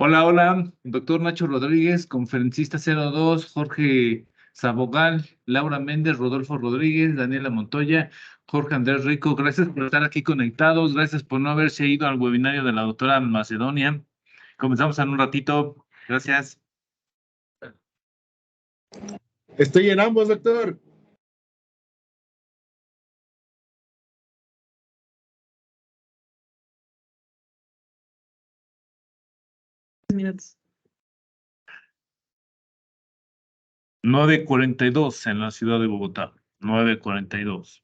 Hola, hola, doctor Nacho Rodríguez, conferencista 02, Jorge Sabogal, Laura Méndez, Rodolfo Rodríguez, Daniela Montoya, Jorge Andrés Rico. Gracias por estar aquí conectados, gracias por no haberse ido al webinario de la doctora Macedonia. Comenzamos en un ratito. Gracias. Estoy en ambos, doctor. Minutos. 9:42 en la ciudad de Bogotá. 9:42.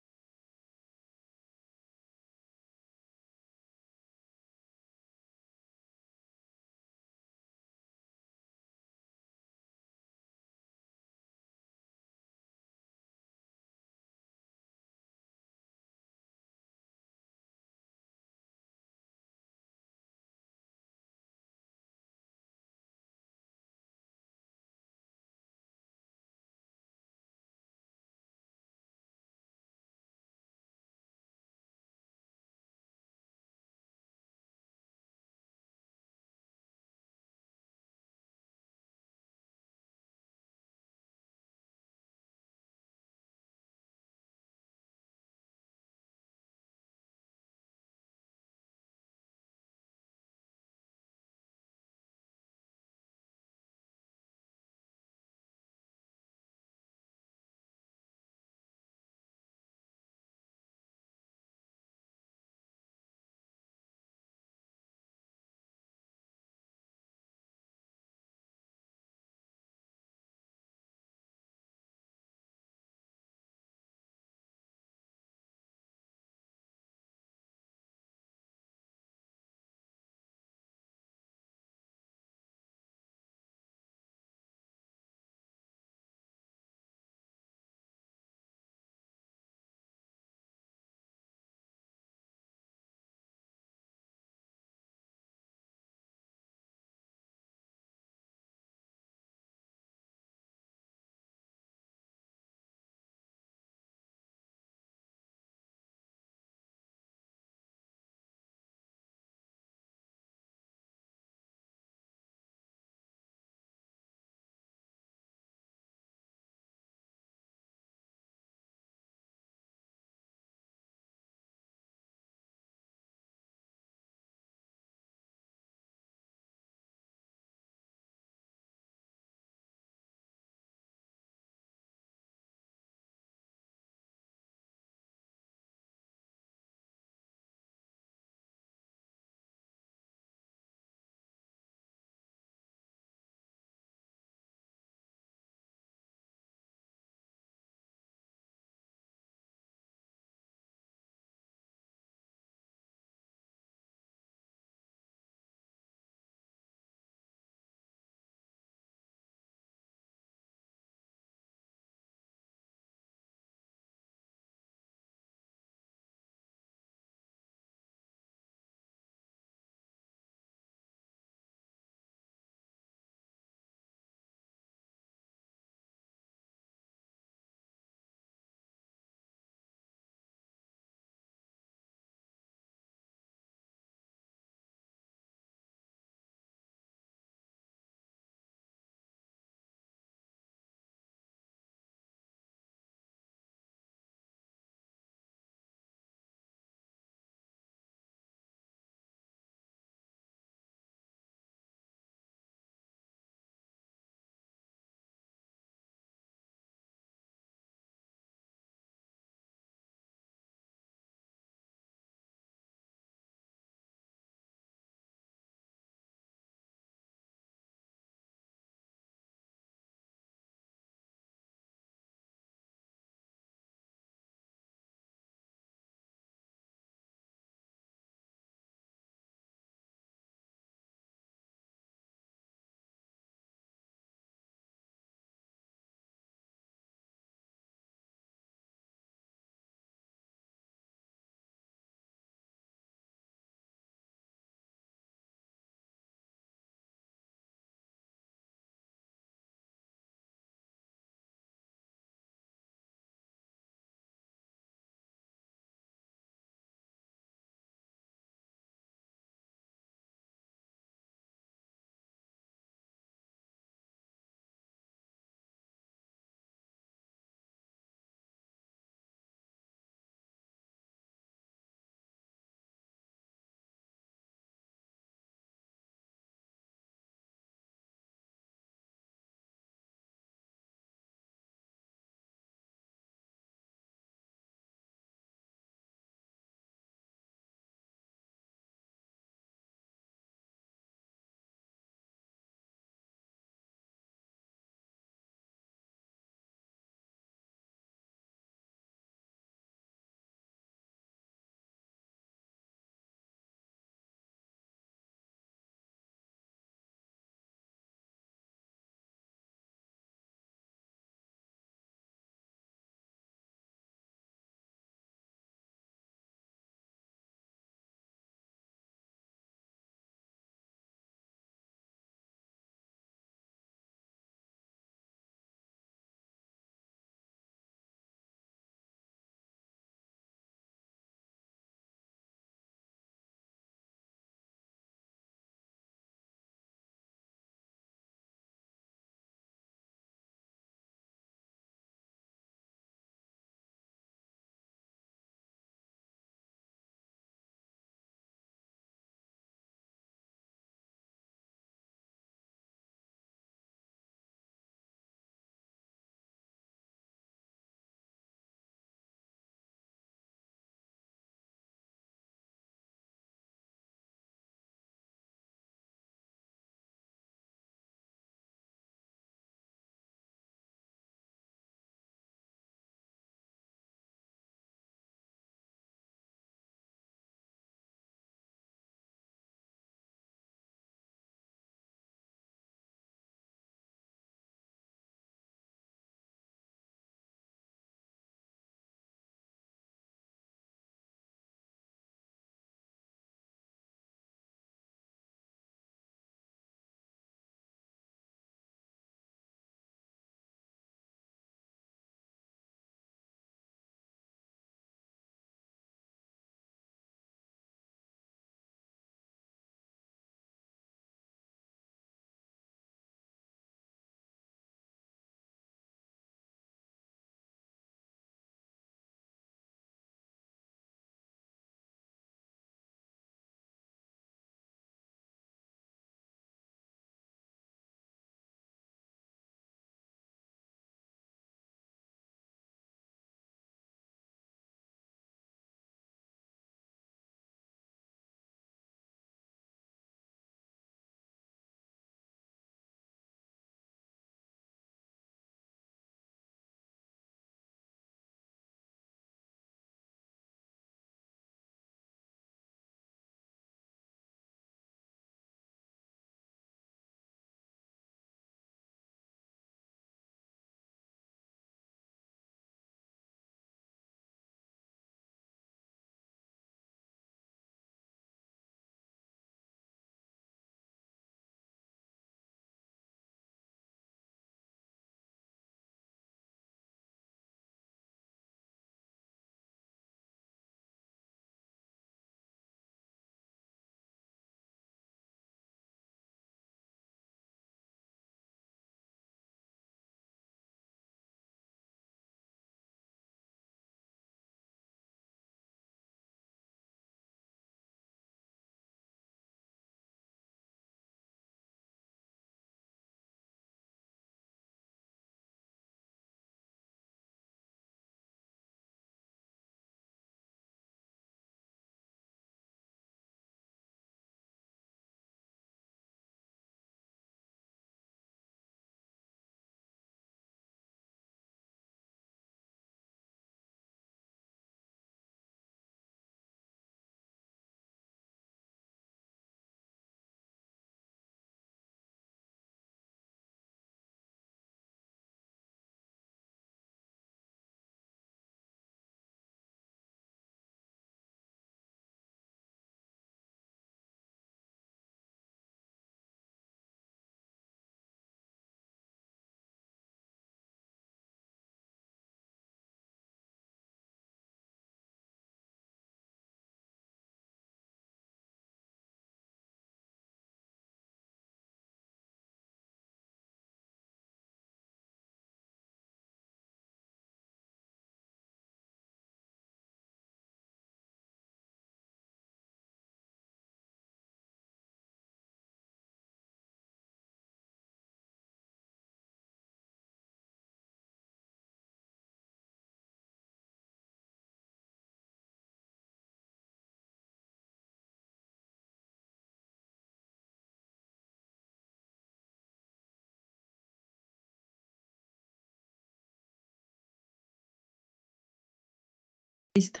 Lista.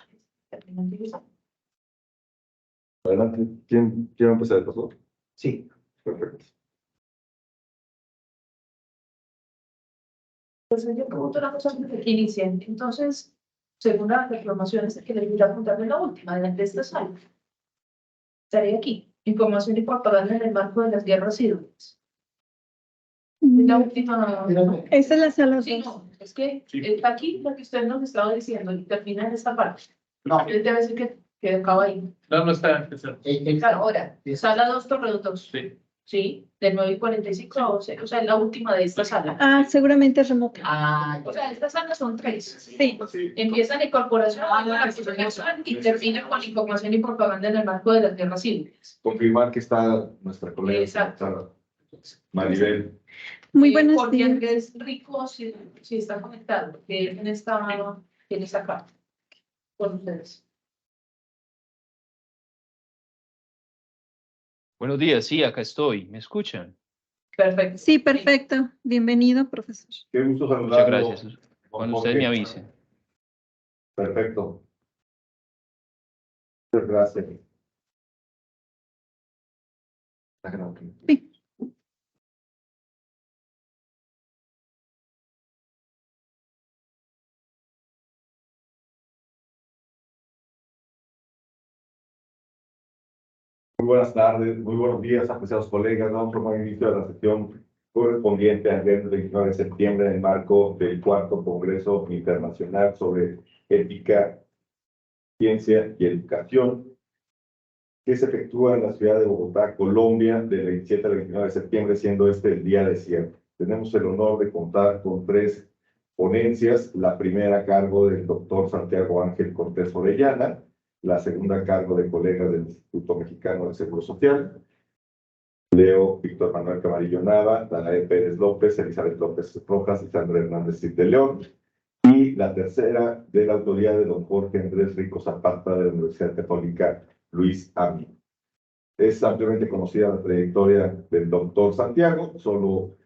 Adelante. ¿Quién va a empezar, pastor? Sí. Perfecto. Pues yo pregunto una cosa antes de que inicien. Entonces, según las informaciones que les voy a apuntar en la última de esta sala, estaré aquí. Información y propaganda en el marco de las guerras civiles. La última. Esa es la sala Sí, 2. no, es que Sí. está aquí lo que usted nos estaba diciendo y termina en esta parte. No. Él debe decir que acaba ahí. No está. Claro, ahora, sala 2, Torre 2. Sí. Sí, de 9:45 a 11. O sea, la última de esta sala. Ah, seguramente es remota. O sea, estas salas son 3. Sí. Empieza la incorporación la asociación y termina con información y propaganda en el marco de las guerras civiles. Confirmar que está nuestra colega. Exacto. Maribel. Muy buenos Jorge días. Andrés Rico, si está conectado, que él está acá con ustedes. Buenos días, sí, acá estoy. ¿Me escuchan? Perfecto. Sí, perfecto. Bienvenido, profesor. Qué gusto Muchas saludarlo. gracias. Cuando ustedes me avisen. Perfecto. Muchas gracias. Está grabando. Sí. Muy buenas tardes, muy buenos días, apreciados colegas. Vamos a tomar inicio de la sesión correspondiente al viernes 29 de septiembre en el marco del 4º Congreso Internacional sobre Ética, Ciencia y Educación, que se efectúa en la ciudad de Bogotá, Colombia, del 27 al 29 de septiembre, siendo este el día de cierre. Tenemos el honor de contar con 3 ponencias, la primera a cargo del doctor Santiago Ángel Cortés Orellana, la segunda a cargo de colegas del Instituto Mexicano del Seguro Social, Leo Víctor Manuel Camarillo Nava, Danae Pérez López, Elizabeth López Rojas y Sandra Hernández Cid de León, y la tercera de la autoría de don Jorge Andrés Rico Zapata de la Universidad Católica Luis Ami. Es ampliamente conocida la trayectoria del doctor Santiago, solo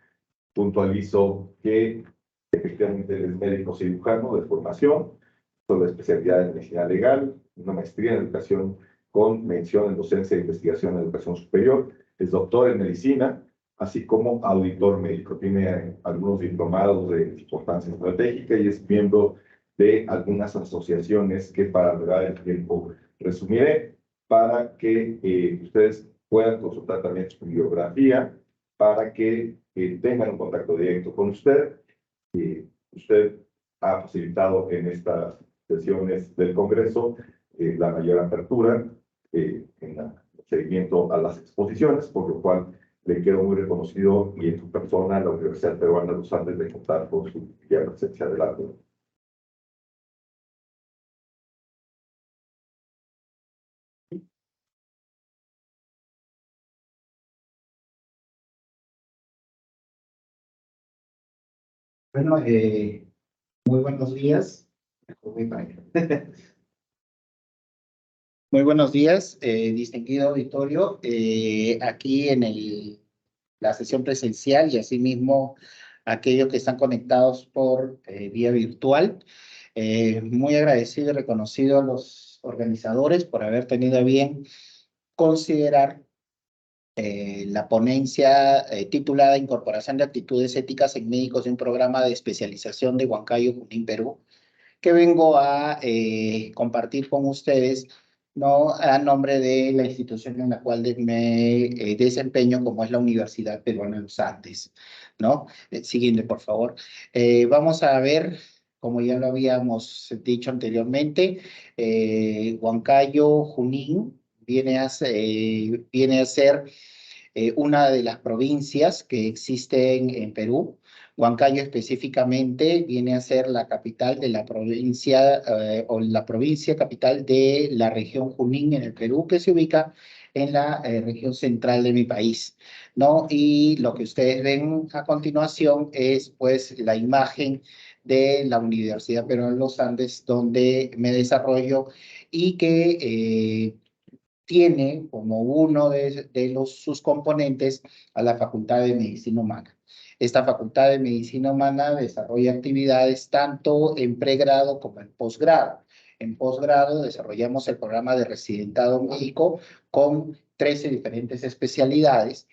puntualizo que efectivamente él es médico cirujano de formación, con la especialidad en medicina legal, una maestría en educación con mención en docencia e investigación en educación superior, es doctor en medicina, así como auditor médico. Tiene algunos diplomados de importancia estratégica y es miembro de algunas asociaciones que para lograr el tiempo resumiré para que ustedes puedan consultar también su bibliografía, para que tengan un contacto directo con usted. Usted ha facilitado en estas sesiones del Congreso la mayor apertura en el seguimiento a las exposiciones, por lo cual le quedo muy reconocido y en su persona la Universidad Peruana de los Andes de contar con su guía presencia adelante. Bueno, muy buenos días. Muy buenos días, distinguido auditorio. Aquí en la sesión presencial y asimismo aquellos que están conectados por vía virtual. Muy agradecido y reconocido a los organizadores por haber tenido a bien considerar la ponencia titulada Incorporación de actitudes éticas en médicos de un programa de especialización de Huancayo, Junín, Perú, que vengo a compartir con ustedes, ¿no? A nombre de la institución en la cual me desempeño, como es la Universidad Peruana de los Andes, ¿no? Siguiente, por favor. Vamos a ver, como ya lo habíamos dicho anteriormente, Huancayo, Junín, viene a ser una de las provincias que existen en Perú. Huancayo específicamente viene a ser la capital de la provincia o la provincia capital de la región Junín en el Perú, que se ubica en la región central de mi país, ¿no? Y lo que ustedes ven a continuación es pues la imagen de la Universidad Peruana de los Andes, donde me desarrollo y que tiene como uno de sus componentes a la Facultad de Medicina Humana. Esta Facultad de Medicina Humana desarrolla actividades tanto en pregrado como en posgrado. en posgrado desarrollamos el programa de residentado médico con 13 diferentes especialidades,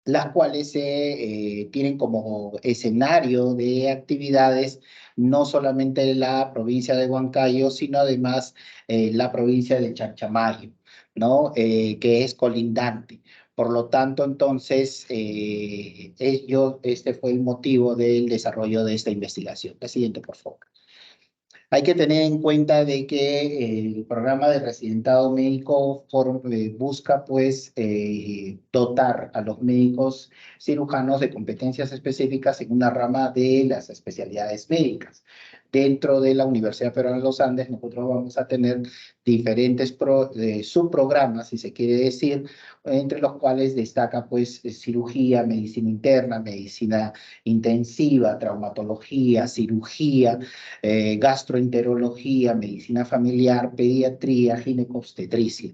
las cuales tienen como escenario de actividades no solamente la provincia de Huancayo, sino además la provincia de Chanchamayo, ¿no? Que es colindante. Por lo tanto, entonces, este fue el motivo del desarrollo de esta investigación. La siguiente, por favor. Hay que tener en cuenta de que el programa de residentado médico busca pues dotar a los médicos cirujanos de competencias específicas en una rama de las especialidades médicas. Dentro de la Universidad Peruana de los Andes nosotros vamos a tener diferentes subprogramas, si se quiere decir, entre los cuales destaca pues cirugía, medicina interna, medicina intensiva, traumatología, cirugía, gastroenterología, medicina familiar, pediatría, ginecobstetricia,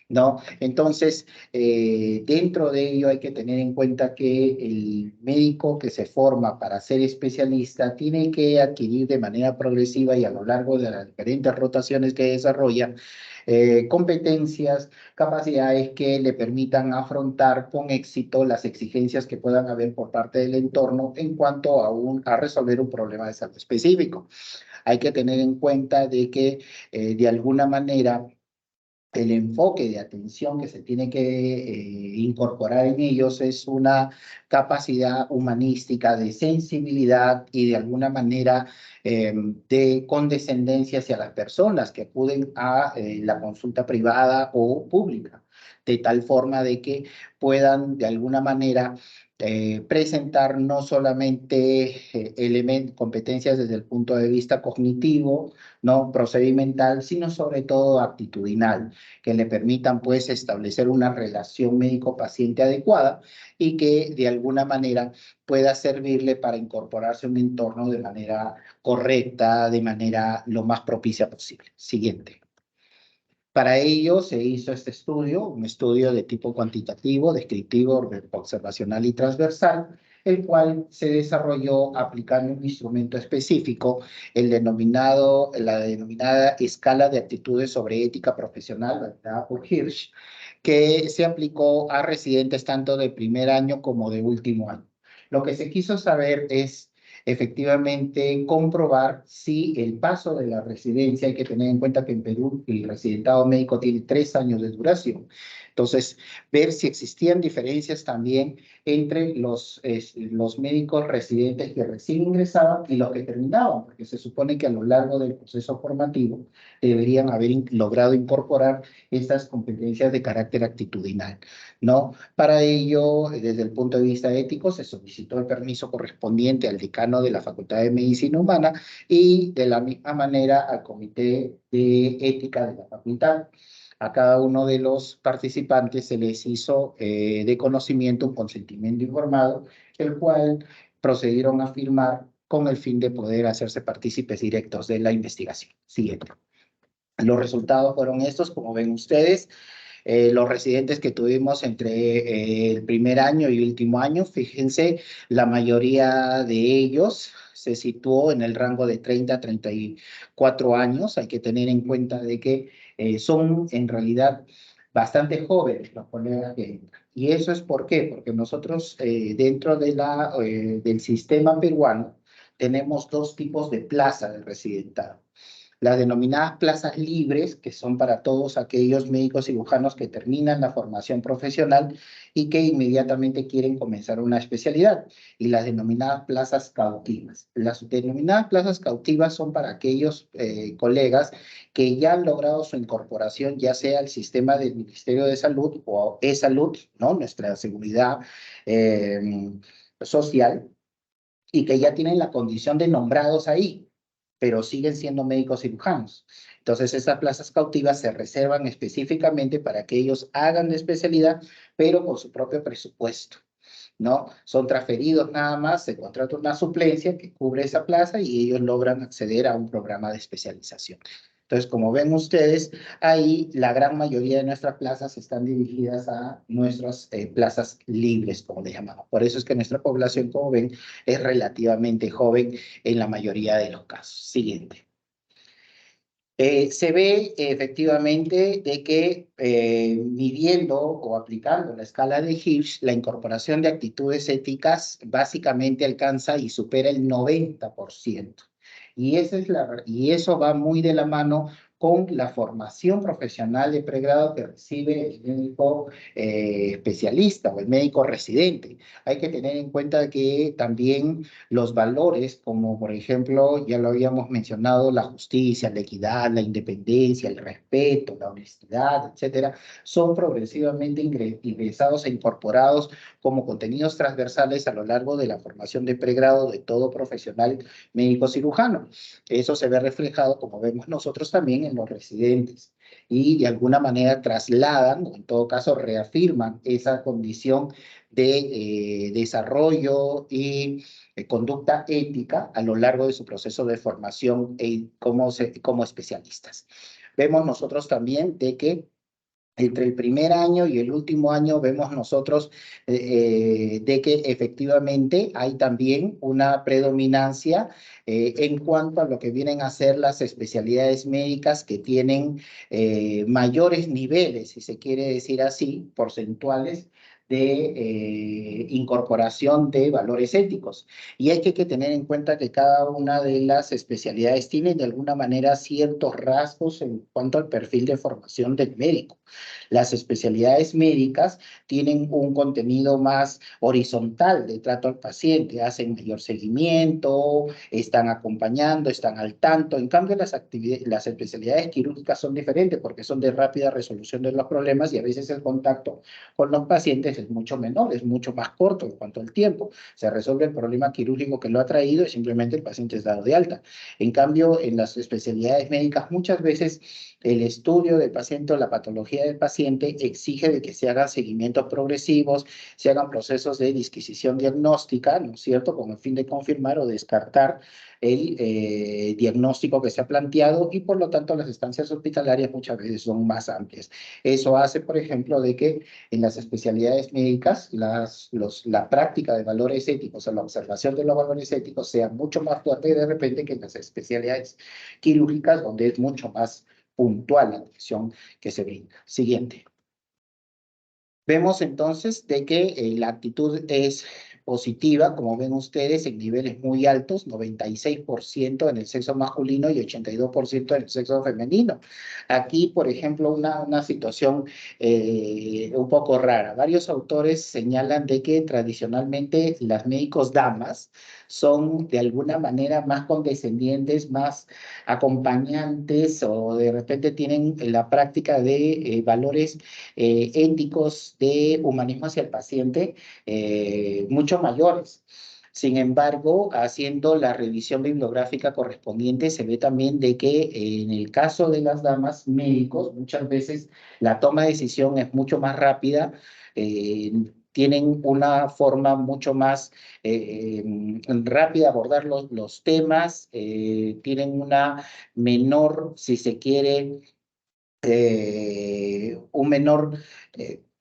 ¿no? Entonces, dentro de ello hay que tener en cuenta que el médico que se forma para ser especialista tiene que adquirir de manera progresiva y a lo largo de las diferentes rotaciones que desarrolla, competencias, capacidades que le permitan afrontar con éxito las exigencias que puedan haber por parte del entorno en cuanto a resolver un problema de salud específico. Hay que tener en cuenta de que de alguna manera el enfoque de atención que se tiene que incorporar en ellos es una capacidad humanística de sensibilidad y de alguna manera de condescendencia hacia las personas que acuden a la consulta privada o pública, de tal forma de que puedan de alguna manera presentar no solamente competencias desde el punto de vista cognitivo, no procedimental, sino sobre todo actitudinal, que le permitan pues establecer una relación médico-paciente adecuada y que de alguna manera pueda servirle para incorporarse a un entorno de manera correcta, de manera lo más propicia posible. Siguiente. Para ello se hizo este estudio, un estudio de tipo cuantitativo, descriptivo, observacional y transversal, el cual se desarrolló aplicando un instrumento específico, la denominada escala de aptitudes sobre ética profesional, validada por Hirsch, que se aplicó a residentes tanto de primer año como de último año. Lo que se quiso saber es efectivamente comprobar si el paso de la residencia, hay que tener en cuenta que en Perú el residentado médico tiene 3 años de duración. Entonces, ver si existían diferencias también entre los médicos residentes que recién ingresaban y los que terminaban, porque se supone que a lo largo del proceso formativo deberían haber logrado incorporar estas competencias de carácter actitudinal, ¿no? Para ello, desde el punto de vista ético, se solicitó el permiso correspondiente al decano de la Facultad de Medicina Humana y de la misma manera al Comité de Ética de la Facultad. A cada uno de los participantes se les hizo de conocimiento un consentimiento informado, el cual procedieron a firmar con el fin de poder hacerse partícipes directos de la investigación. Siguiente. Los resultados fueron estos, como ven ustedes. Los residentes que tuvimos entre el primer año y último año, fíjense, la mayoría de ellos se situó en el rango de 30 a 34 años. Hay que tener en cuenta de que son en realidad bastante jóvenes los colegas que entran. ¿Y eso es por qué? Porque nosotros dentro de del sistema peruano tenemos 2 tipos de plaza de residentado. Las denominadas plazas libres, que son para todos aquellos médicos cirujanos que terminan la formación profesional y que inmediatamente quieren comenzar una especialidad, y las denominadas plazas cautivas. Las denominadas plazas cautivas son para aquellos colegas que ya han logrado su incorporación, ya sea al sistema del Ministerio de Salud o e-Salud, ¿no? Nuestra seguridad social, y que ya tienen la condición de nombrados ahí, pero siguen siendo médicos cirujanos. Entonces, estas plazas cautivas se reservan específicamente para que ellos hagan la especialidad, pero con su propio presupuesto, ¿no? Son transferidos nada más, se contrata una suplencia que cubre esa plaza y ellos logran acceder a un programa de especialización. Entonces, como ven ustedes, ahí la gran mayoría de nuestras plazas están dirigidas a nuestras plazas libres, como le llamamos. Por eso es que nuestra población, como ven, es relativamente joven en la mayoría de los casos. Siguiente. Se ve efectivamente de que midiendo o aplicando la escala de Hirsch, la incorporación de actitudes éticas básicamente alcanza y supera el 90%. Y eso va muy de la mano con la formación profesional de pregrado que recibe el médico especialista o el médico residente. Hay que tener en cuenta que también los valores, como por ejemplo, ya lo habíamos mencionado, la justicia, la equidad, la independencia, el respeto, la honestidad, etcétera, son progresivamente ingresados e incorporados como contenidos transversales a lo largo de la formación de pregrado de todo profesional médico cirujano. Eso se ve reflejado, como vemos nosotros también, en los residentes y de alguna manera trasladan, o en todo caso reafirman esa condición de desarrollo y conducta ética a lo largo de su proceso de formación como especialistas. Vemos nosotros también de que entre el primer año y el último año vemos nosotros de que efectivamente hay también una predominancia en cuanto a lo que vienen a ser las especialidades médicas que tienen mayores niveles, si se quiere decir así, porcentuales de incorporación de valores éticos. Y hay que tener en cuenta que cada una de las especialidades tiene de alguna manera ciertos rasgos en cuanto al perfil de formación del médico. Las especialidades médicas tienen un contenido más horizontal de trato al paciente, hacen mayor seguimiento, están acompañando, están al tanto. En cambio, las especialidades quirúrgicas son diferentes porque son de rápida resolución de los problemas y a veces el contacto con los pacientes es mucho menor, es mucho más corto en cuanto al tiempo. Se resuelve el problema quirúrgico que lo ha traído y simplemente el paciente es dado de alta. En cambio, en las especialidades médicas muchas veces el estudio del paciente o la patología del paciente exige de que se hagan seguimientos progresivos, se hagan procesos de disquisición diagnóstica, ¿no es cierto?, con el fin de confirmar o descartar el diagnóstico que se ha planteado y por lo tanto las estancias hospitalarias muchas veces son más amplias. Eso hace, por ejemplo, de que en las especialidades médicas la práctica de valores éticos o la observación de los valores éticos sea mucho más fuerte de repente que en las especialidades quirúrgicas donde es mucho más puntual la atención que se brinda. Siguiente. Vemos entonces de que la actitud es positiva, como ven ustedes, en niveles muy altos, 96% en el sexo masculino y 82% en el sexo femenino. Aquí, por ejemplo, una situación un poco rara. Varios autores señalan de que tradicionalmente las médicos damas son de alguna manera más condescendientes, más acompañantes o de repente tienen la práctica de valores éticos de humanismo hacia el paciente mucho mayores. Sin embargo, haciendo la revisión bibliográfica correspondiente, se ve también de que en el caso de las damas médicos, muchas veces la toma de decisión es mucho más rápida, tienen una forma mucho más rápida de abordar los temas, tienen una menor, si se quiere, un menor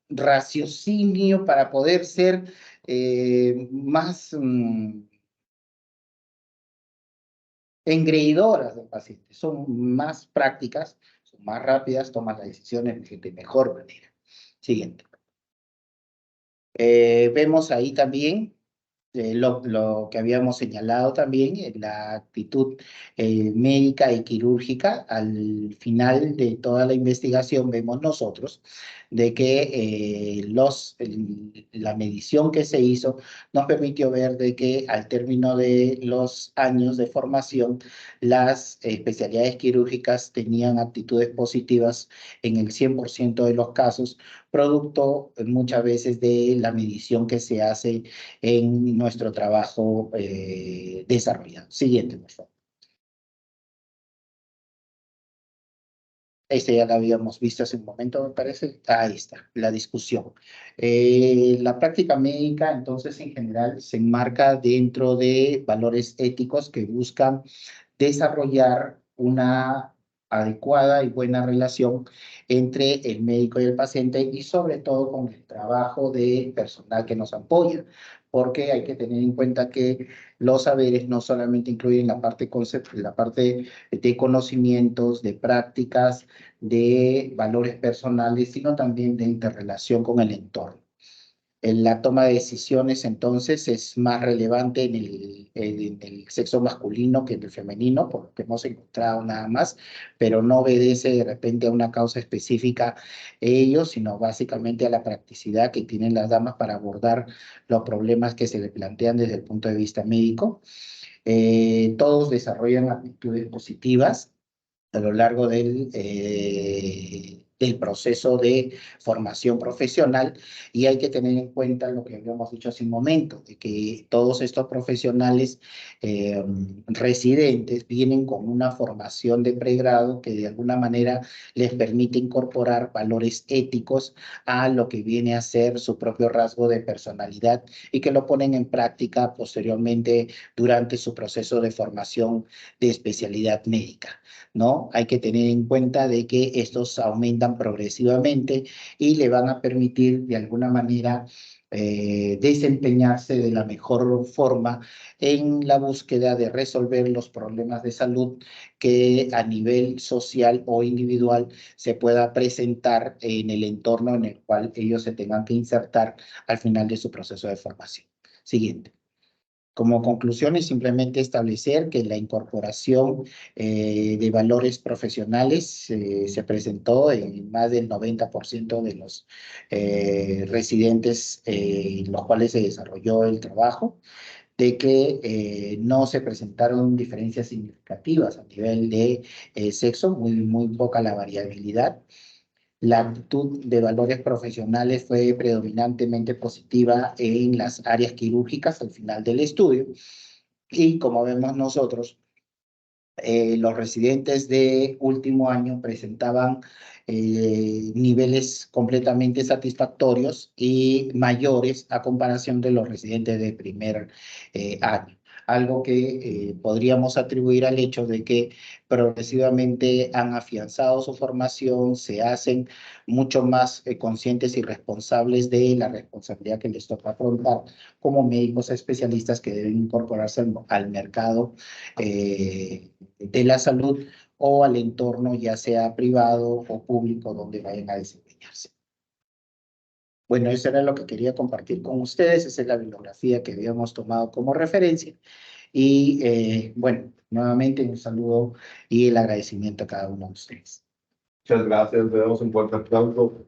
raciocinio para poder ser más engreídoras del paciente. Son más prácticas, son más rápidas, toman las decisiones de mejor manera. Siguiente. Vemos ahí también lo que habíamos señalado también, la actitud médica y quirúrgica. Al final de toda la investigación vemos nosotros de que la medición que se hizo nos permitió ver de que al término de los años de formación, las especialidades quirúrgicas tenían actitudes positivas en el 100% de los casos, producto muchas veces de la medición que se hace en nuestro trabajo desarrollado. Siguiente, por favor. Este ya lo habíamos visto hace un momento, me parece. Ahí está, la discusión. La práctica médica, entonces, en general, se enmarca dentro de valores éticos que buscan desarrollar una adecuada y buena relación entre el médico y el paciente y sobre todo con el trabajo de personal que nos apoya. porque hay que tener en cuenta que los saberes no solamente incluyen la parte de conocimientos, de prácticas, de valores personales, sino también de interrelación con el entorno. En la toma de decisiones, entonces, es más relevante en el sexo masculino que en el femenino, por lo que hemos encontrado nada más, pero no obedece de repente a una causa específica ellos, sino básicamente a la practicidad que tienen las damas para abordar los problemas que se le plantean desde el punto de vista médico. Todos desarrollan actitudes positivas a lo largo del proceso de formación profesional, y hay que tener en cuenta lo que habíamos dicho hace un momento, de que todos estos profesionales residentes vienen con una formación de pregrado que de alguna manera les permite incorporar valores éticos a lo que viene a ser su propio rasgo de personalidad y que lo ponen en práctica posteriormente durante su proceso de formación de especialidad médica, ¿no? Hay que tener en cuenta de que estos aumentan progresivamente y le van a permitir de alguna manera desempeñarse de la mejor forma en la búsqueda de resolver los problemas de salud que a nivel social o individual se pueda presentar en el entorno en el cual ellos se tengan que insertar al final de su proceso de formación. Siguiente. Como conclusión es simplemente establecer que la incorporación de valores profesionales se presentó en más del 90% de los residentes en los cuales se desarrolló el trabajo, de que no se presentaron diferencias significativas a nivel de sexo, muy poca la variabilidad. La actitud de valores profesionales fue predominantemente positiva en las áreas quirúrgicas al final del estudio. Y como vemos nosotros, los residentes de último año presentaban niveles completamente satisfactorios y mayores a comparación de los residentes de primer año. Algo que podríamos atribuir al hecho de que progresivamente han afianzado su formación, se hacen mucho más conscientes y responsables de la responsabilidad que les toca afrontar como médicos especialistas que deben incorporarse al mercado de la salud o al entorno, ya sea privado o público, donde vayan a desempeñarse. Bueno, eso era lo que quería compartir con ustedes. Esa es la bibliografía que habíamos tomado como referencia. Y bueno, nuevamente un saludo y el agradecimiento a cada uno de ustedes. Muchas gracias. Le damos un fuerte aplauso.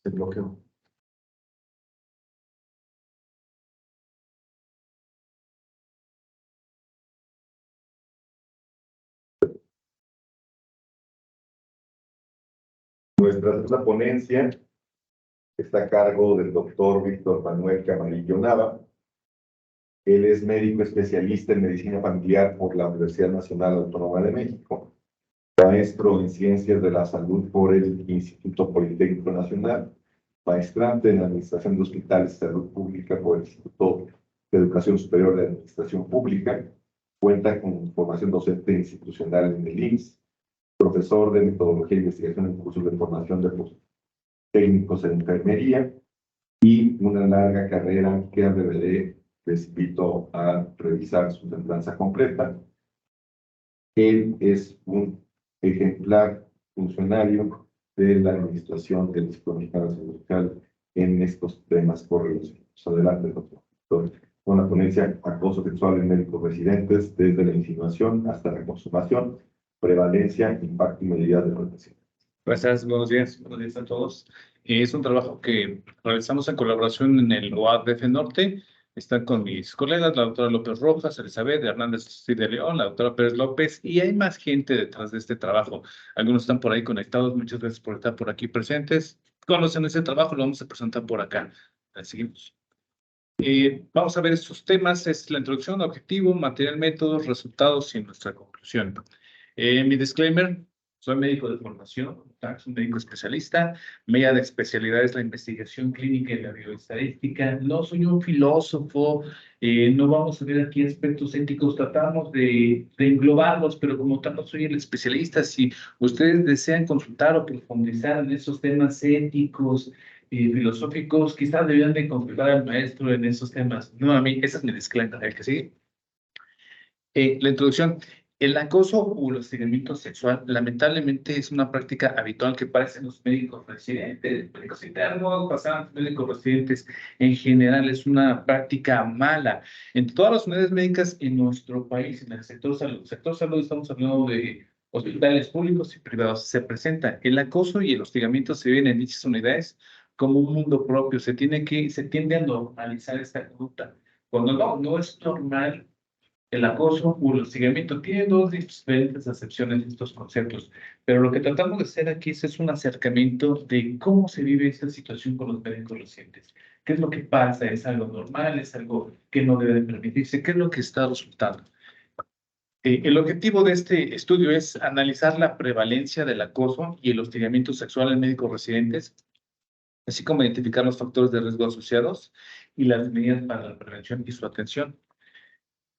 Se bloqueó. Nuestra segunda ponencia está a cargo del doctor Víctor Manuel Camarillo Nava. Él es médico especialista en medicina familiar por la Universidad Nacional Autónoma de México, maestro en ciencias de la salud por el Instituto Politécnico Nacional, maestrante en administración de hospitales de salud pública por el Instituto de Educación Superior de Administración Pública, cuenta con formación docente institucional en el IMSS, profesor de metodología e investigación en cursos de formación de técnicos en enfermería y una larga carrera que al DVD les invito a revisar su semblanza completa. Él es un ejemplar funcionario de la administración del Instituto Mexicano de Salud Social en estos temas correlacionados. Adelante, doctor. Con la ponencia acoso sexual en médicos residentes, desde la insinuación hasta la consumación, prevalencia, impacto y medida de protección. Gracias, buenos días a todos. Es un trabajo que realizamos en colaboración en el OADF Norte. Están con mis colegas, la doctora López Rojas, Elizabeth Hernández de León, la doctora Pérez López, y hay más gente detrás de este trabajo. Algunos están por ahí conectados, muchas gracias por estar por aquí presentes. Conocen ese trabajo, lo vamos a presentar por acá. Seguimos. Vamos a ver estos temas, es la introducción, objetivo, material, métodos, resultados y nuestra conclusión. Mi disclaimer, Soy médico de formación, soy un médico especialista. Mi área de especialidad es la investigación clínica y la bioestadística. No soy un filósofo, no vamos a ver aquí aspectos éticos, tratamos de englobarlos, pero como tal no soy el especialista. Si ustedes desean consultar o profundizar en esos temas éticos, filosóficos, quizás debían de consultar al maestro en esos temas. No a mí, esa es mi disclaimer, el que sigue. La introducción. El acoso o el hostigamiento sexual lamentablemente es una práctica habitual que parecen los médicos residentes, médicos internos, pasantes, médicos residentes. En general es una práctica mala. En todas las unidades médicas en nuestro país, en el sector salud. El sector salud estamos hablando de hospitales públicos y privados. Se presenta el acoso y el hostigamiento se viven en dichas unidades como un mundo propio. Se tiende a normalizar esta conducta. Cuando no es normal. El acoso o el hostigamiento tiene dos diferentes acepciones de estos conceptos, pero lo que tratamos de hacer aquí es un acercamiento de cómo se vive esta situación con los médicos recientes. ¿Qué es lo que pasa? ¿Es algo normal? ¿Es algo que no debe de permitirse? ¿Qué es lo que está resultando? El objetivo de este estudio es analizar la prevalencia del acoso y el hostigamiento sexual en médicos residentes, así como identificar los factores de riesgo asociados y las medidas para la prevención y su atención.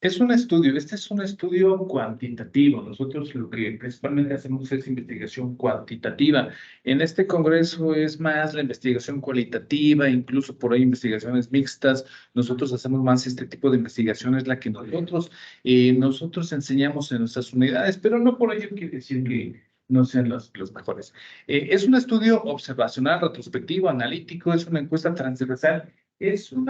Este es un estudio cuantitativo. Nosotros lo que principalmente hacemos es investigación cuantitativa. En este congreso es más la investigación cualitativa, incluso por ahí investigaciones mixtas. Nosotros hacemos más este tipo de investigaciones, la que nosotros enseñamos en nuestras unidades, pero no por ello quiere decir que no sean los mejores. Es un estudio observacional, retrospectivo, analítico, es una encuesta transversal. Es un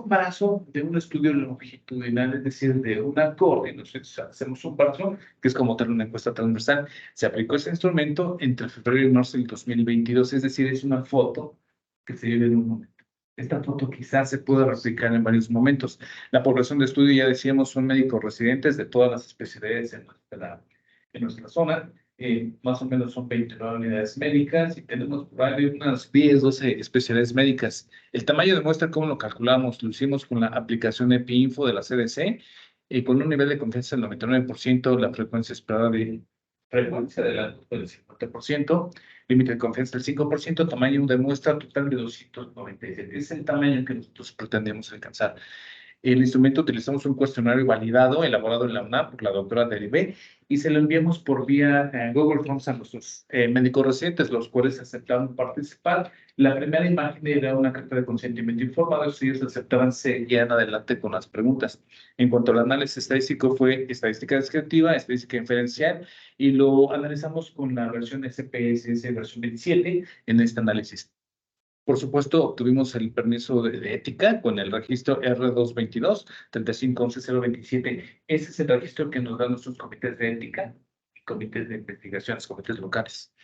brazo de un estudio longitudinal, es decir, de una coordinación. Hacemos un brazo, que es como tal una encuesta transversal. Se aplicó ese instrumento entre febrero y marzo del 2022, es decir, es una foto que se lleva en un momento. Esta foto quizás se pueda replicar en varios momentos. La población de estudio, ya decíamos, son médicos residentes de todas las especialidades en nuestra zona. Más o menos son 29 unidades médicas y tenemos por ahí unas 10, 12 especialidades médicas. El tamaño de muestra, ¿cómo lo calculamos? Lo hicimos con la aplicación EpiInfo de la CDC, con un nivel de confianza del 99%, la frecuencia esperada del 50%, límite de confianza del 5%, tamaño de muestra total de 297. Es el tamaño que nosotros pretendemos alcanzar. El instrumento utilizamos un cuestionario validado, elaborado en la UNAM por la doctora Deribé, y se lo enviamos por vía Google Forms a nuestros médicos residentes, los cuales aceptaron participar. La primera imagen era una carta de consentimiento informado, si ellos aceptaban, seguían adelante con las preguntas. En cuanto al análisis estadístico, fue estadística descriptiva, estadística inferencial, y lo analizamos con la versión SPSS versión 27 en este análisis. Por supuesto, obtuvimos el permiso de ética con el registro R222-3511027. Ese es el registro que nos dan nuestros comités de ética, comités de investigaciones, comités locales.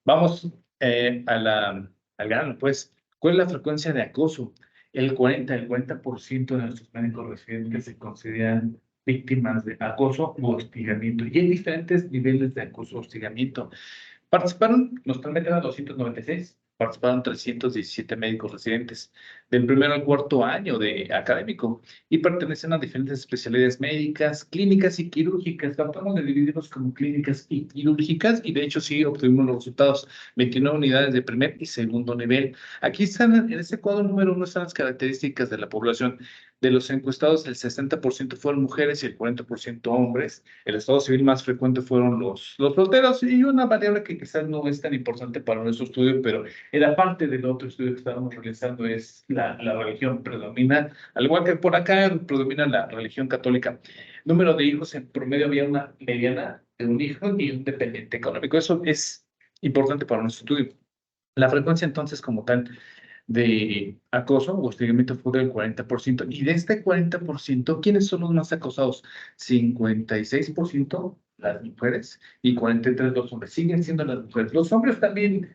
Vamos al grano, pues. ¿Cuál es la frecuencia de acoso? El 40% de nuestros médicos residentes se consideran víctimas de acoso u hostigamiento. Y hay diferentes niveles de acoso o hostigamiento. Participaron, normalmente eran 296. Participaron 317 médicos residentes del primero al cuarto año de académico y pertenecen a diferentes especialidades médicas, clínicas y quirúrgicas. Tratamos de dividirlos como clínicas y quirúrgicas y de hecho sí obtuvimos los resultados, 29 unidades de primer y segundo nivel. Aquí están, en este cuadro número 1 están las características de la población. De los encuestados, el 60% fueron mujeres y el 40% hombres. El estado civil más frecuente fueron los solteros y una variable que quizás no es tan importante para nuestro estudio, pero era parte del otro estudio que estábamos realizando, es la religión predomina, al igual que por acá predomina la religión católica. Número de hijos, en promedio había una mediana de un hijo y un dependiente económico. Eso es importante para nuestro estudio. La frecuencia entonces como tal de acoso o hostigamiento fue del 40%. Y de este 40%, ¿quiénes son los más acosados? 56% las mujeres y 43% los hombres. Siguen siendo las mujeres. Los hombres también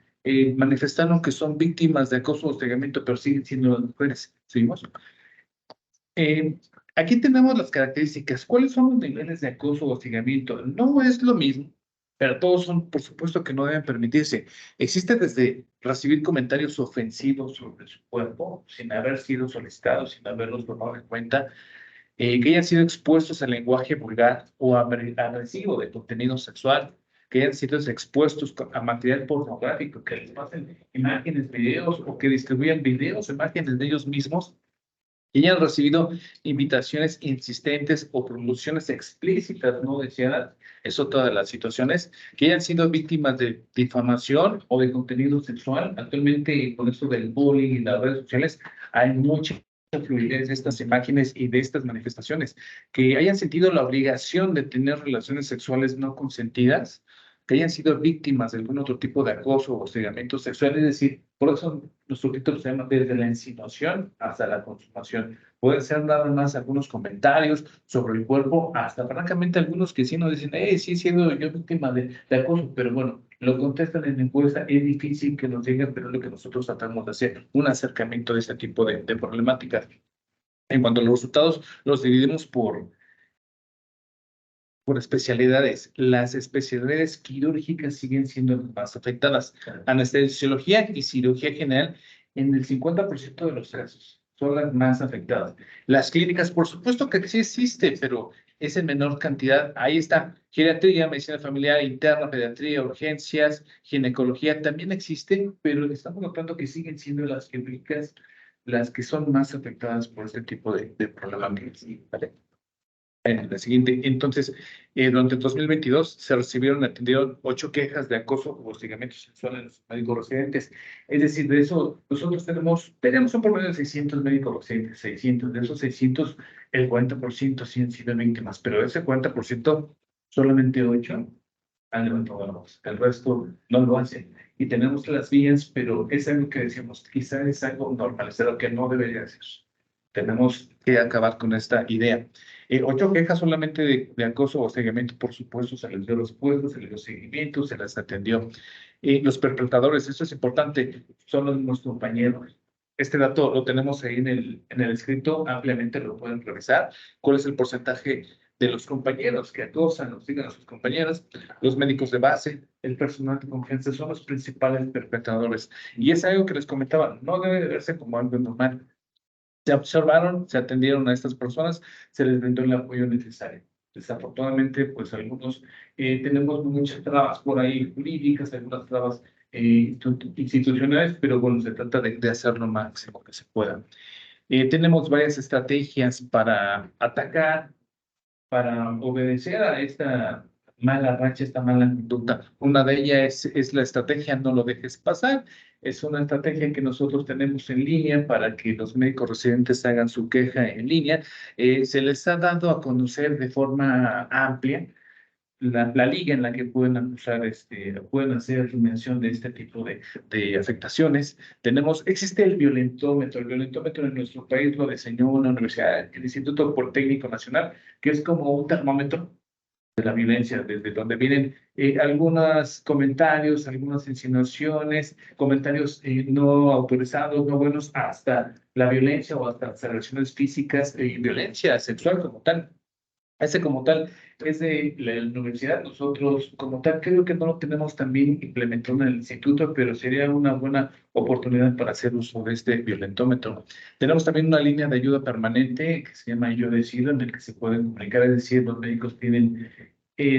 manifestaron que son víctimas de acoso o hostigamiento, pero siguen siendo las mujeres. ¿Seguimos? Aquí tenemos las características. ¿Cuáles son los niveles de acoso o hostigamiento? No es lo mismo, pero todos son, por supuesto, que no deben permitirse. Existe desde recibir comentarios ofensivos sobre su cuerpo, sin haber sido solicitados, sin haberlos tomado en cuenta, que hayan sido expuestos al lenguaje vulgar o agresivo de contenido sexual, que hayan sido expuestos a material pornográfico, que les pasen imágenes, videos o que distribuyan videos, imágenes de ellos mismos y hayan recibido invitaciones insistentes o promociones explícitas no deseadas, es otra de las situaciones, que hayan sido víctimas de difamación o de contenido sexual. Actualmente, con esto del bullying y las redes sociales, hay mucha fluidez de estas imágenes y de estas manifestaciones, que hayan sentido la obligación de tener relaciones sexuales no consentidas, que hayan sido víctimas de algún otro tipo de acoso o hostigamiento sexual, es decir, por eso nuestro título se llama desde la insinuación hasta la consumación. Pueden ser nada más algunos comentarios sobre el cuerpo, hasta francamente algunos que sí nos dicen, sí he sido yo víctima de acoso, pero bueno, lo contestan en la encuesta, es difícil que nos digan, pero es lo que nosotros tratamos de hacer, un acercamiento de este tipo de problemáticas. En cuanto a los resultados, los dividimos por especialidades. Las especialidades quirúrgicas siguen siendo las más afectadas. Anestesiología y cirugía general en el 50% de los casos son las más afectadas. Las clínicas, por supuesto que sí existe, pero es en menor cantidad. Ahí está. Geriatría, medicina familiar, interna, pediatría, urgencias, ginecología también existe, pero estamos notando que siguen siendo las quirúrgicas las que son más afectadas por este tipo de problemáticas. ¿Vale? La siguiente, entonces, durante el 2022 se atendieron 8 quejas de acoso o hostigamiento sexual en los médicos residentes. Es decir, de eso, nosotros tenemos un promedio de 600 médicos residentes, 600. De esos 600, el 40% sí han sido víctimas, pero de ese 40%, solamente 8 han levantado la voz. El resto no lo hacen. Y tenemos las vías, pero es algo que decimos, quizás es algo normalizado que no debería ser. Tenemos que acabar con esta idea. 8 quejas solamente de acoso o hostigamiento, por supuesto, se les dio respuestas, se les dio seguimiento, se les atendió. Los perpetradores, esto es importante, son los mismos compañeros. Este dato lo tenemos ahí en el escrito, ampliamente lo pueden revisar. ¿Cuál es el porcentaje de los compañeros que acosan, hostigan a sus compañeras? Los médicos de base, el personal de confianza son los principales perpetradores. Y es algo que les comentaba, no debe de verse como algo normal. Se observaron, se atendieron a estas personas, se les brindó el apoyo necesario. Desafortunadamente, pues algunos tenemos muchas trabas por ahí jurídicas, algunas trabas institucionales, pero bueno, se trata de hacer lo máximo que se pueda. Tenemos varias estrategias para atacar, para obedecer a esta mala racha, esta mala conducta. Una de ellas es la estrategia no lo dejes pasar. Es una estrategia que nosotros tenemos en línea para que los médicos residentes hagan su queja en línea. Se les ha dado a conocer de forma amplia la liga en la que pueden acusar, pueden hacer mención de este tipo de afectaciones. Existe el violentómetro. El violentómetro en nuestro país lo diseñó una universidad, el Instituto Politécnico Nacional, que es como un termómetro de la violencia, desde donde vienen algunos comentarios, algunas insinuaciones, comentarios no autorizados, no buenos, hasta la violencia o hasta las agresiones físicas y violencia sexual como tal. Ese como tal es de la universidad. Nosotros como tal creo que no lo tenemos también implementado en el instituto, pero sería una buena oportunidad para hacer uso de este violentómetro. Tenemos también una línea de ayuda permanente que se llama Yo Decido, en el que se pueden comunicar, es decir, los médicos tienen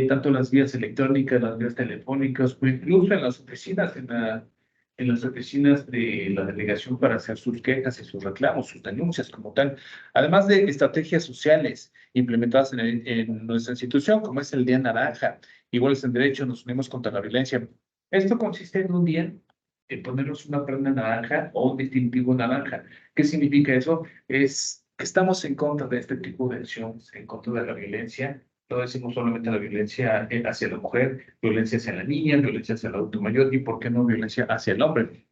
tanto las vías electrónicas, las vías telefónicas, o incluso en las oficinas, en las oficinas de la delegación para hacer sus quejas y sus reclamos, sus denuncias como tal. Además de estrategias sociales implementadas en nuestra institución, como es el Día Naranja, Iguales en Derecho, nos unimos contra la violencia. Esto consiste en un día en ponernos una prenda naranja o un distintivo naranja. ¿Qué significa eso? Es que estamos en contra de este tipo de acciones, en contra de la violencia. No decimos solamente la violencia hacia la mujer, violencia hacia la niña, violencia hacia el adulto mayor y, ¿por qué no, violencia hacia el hombre?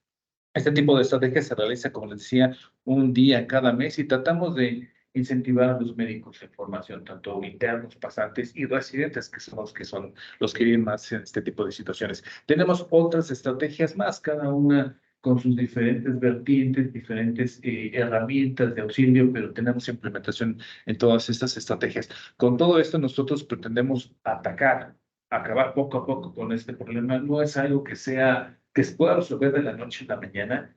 Este tipo de estrategia se realiza, como les decía, un día cada mes y tratamos de incentivar a los médicos en formación, tanto internos, pasantes y residentes, que son los que viven más en este tipo de situaciones. Tenemos otras estrategias más, cada una con sus diferentes vertientes, diferentes herramientas de auxilio, pero tenemos implementación en todas estas estrategias. Con todo esto, nosotros pretendemos acabar poco a poco con este problema. No es algo que se pueda resolver de la noche a la mañana,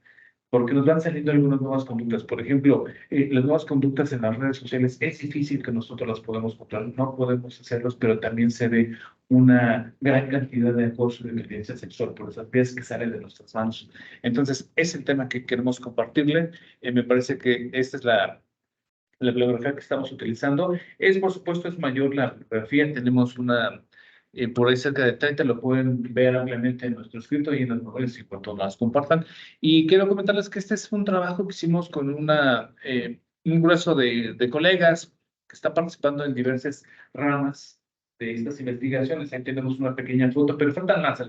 porque nos van saliendo algunas nuevas conductas. Por ejemplo, las nuevas conductas en las redes sociales es difícil que nosotros las podamos controlar, no podemos hacerlos, pero también se ve una gran cantidad de acoso y de violencia sexual por esas vías que salen de nuestras manos. Entonces, es el tema que queremos compartirle. Me parece que esta es la bibliografía que estamos utilizando. Por supuesto, es mayor la bibliografía. Tenemos una, por ahí cerca de 30, lo pueden ver ampliamente en nuestro escrito y en las novelas y cuando las compartan. Y quiero comentarles que este es un trabajo que hicimos con un grueso de colegas que está participando en diversas ramas de estas investigaciones. Ahí tenemos una pequeña foto, pero faltan más.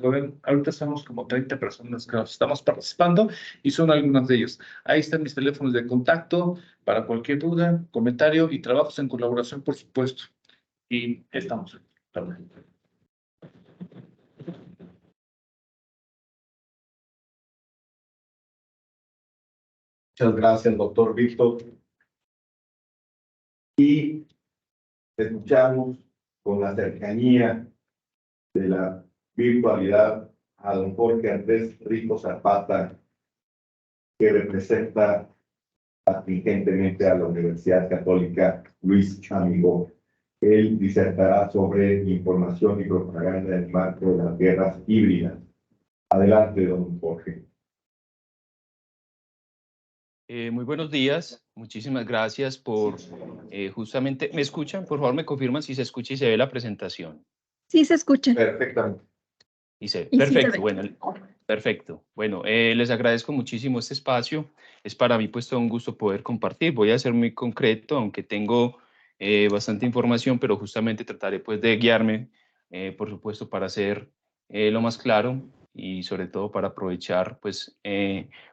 Ahorita somos como 30 personas que estamos participando y son algunos de ellos. Ahí están mis teléfonos de contacto para cualquier duda, comentario y trabajos en colaboración, por supuesto. Y estamos aquí. Perdón. Muchas gracias, doctor Víctor. Y escuchamos con la cercanía de la virtualidad a don Jorge Andrés Rico Zapata, que representa atingentemente a la Universidad Católica Luis Amigo. Él disertará sobre información y propaganda en el marco de las guerras híbridas. Adelante, don Jorge. Muy buenos días, muchísimas gracias por justamente, ¿me escuchan? Por favor, me confirman si se escucha y se ve la presentación. Sí, se escucha. Perfectamente. Y sí Perfecto, se ve. bueno, perfecto. Bueno, les agradezco muchísimo este espacio. Es para mí pues todo un gusto poder compartir. Voy a ser muy concreto, aunque tengo bastante información, pero justamente trataré pues de guiarme, por supuesto, para ser lo más claro y sobre todo para aprovechar pues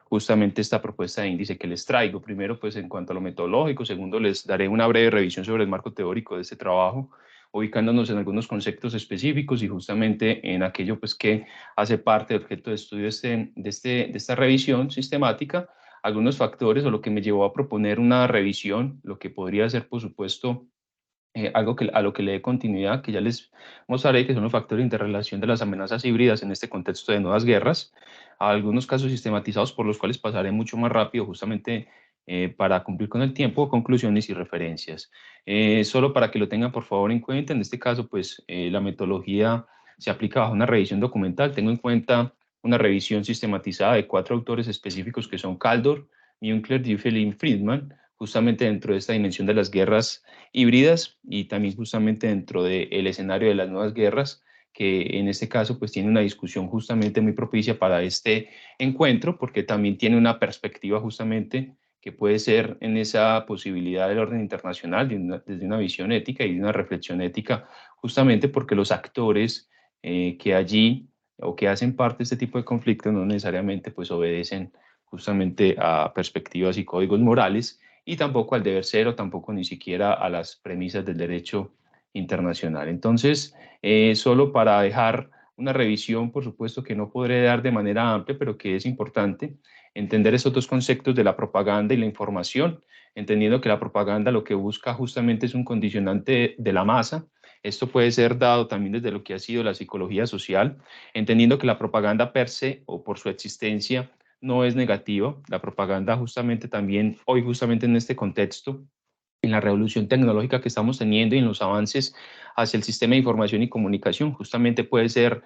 justamente esta propuesta de índice que les traigo. Primero pues en cuanto a lo metodológico, segundo les daré una breve revisión sobre el marco teórico de este trabajo, ubicándonos en algunos conceptos específicos y justamente en aquello pues, que hace parte del objeto de estudio de esta revisión sistemática, algunos factores o lo que me llevó a proponer una revisión, lo que podría ser, por supuesto, algo a lo que le dé continuidad, que ya les mostraré, que son los factores de interrelación de las amenazas híbridas en este contexto de nuevas guerras, a algunos casos sistematizados por los cuales pasaré mucho más rápido, justamente para cumplir con el tiempo, conclusiones y referencias. Solo para que lo tengan por favor en cuenta, en este caso, pues la metodología se aplica bajo una revisión documental. Tengo en cuenta una revisión sistematizada de 4 autores específicos que son Kaldor, Münkler, Düffel y Friedman, justamente dentro de esta dimensión de las guerras híbridas y también justamente dentro del escenario de las nuevas guerras, que en este caso pues tiene una discusión justamente muy propicia para este encuentro, porque también tiene una perspectiva justamente que puede ser en esa posibilidad del orden internacional desde una visión ética y de una reflexión ética, justamente porque los actores que allí o que hacen parte de este tipo de conflictos no necesariamente pues obedecen justamente a perspectivas y códigos morales y tampoco al deber ser o tampoco ni siquiera a las premisas del derecho internacional. Entonces, solo para dejar una revisión, por supuesto que no podré dar de manera amplia, pero que es importante entender esos dos conceptos de la propaganda y la información, entendiendo que la propaganda lo que busca justamente es un condicionante de la masa. Esto puede ser dado también desde lo que ha sido la psicología social, entendiendo que la propaganda per se o por su existencia no es negativa. La propaganda justamente también, hoy justamente en este contexto, en la revolución tecnológica que estamos teniendo y en los avances hacia el sistema de información y comunicación, justamente puede ser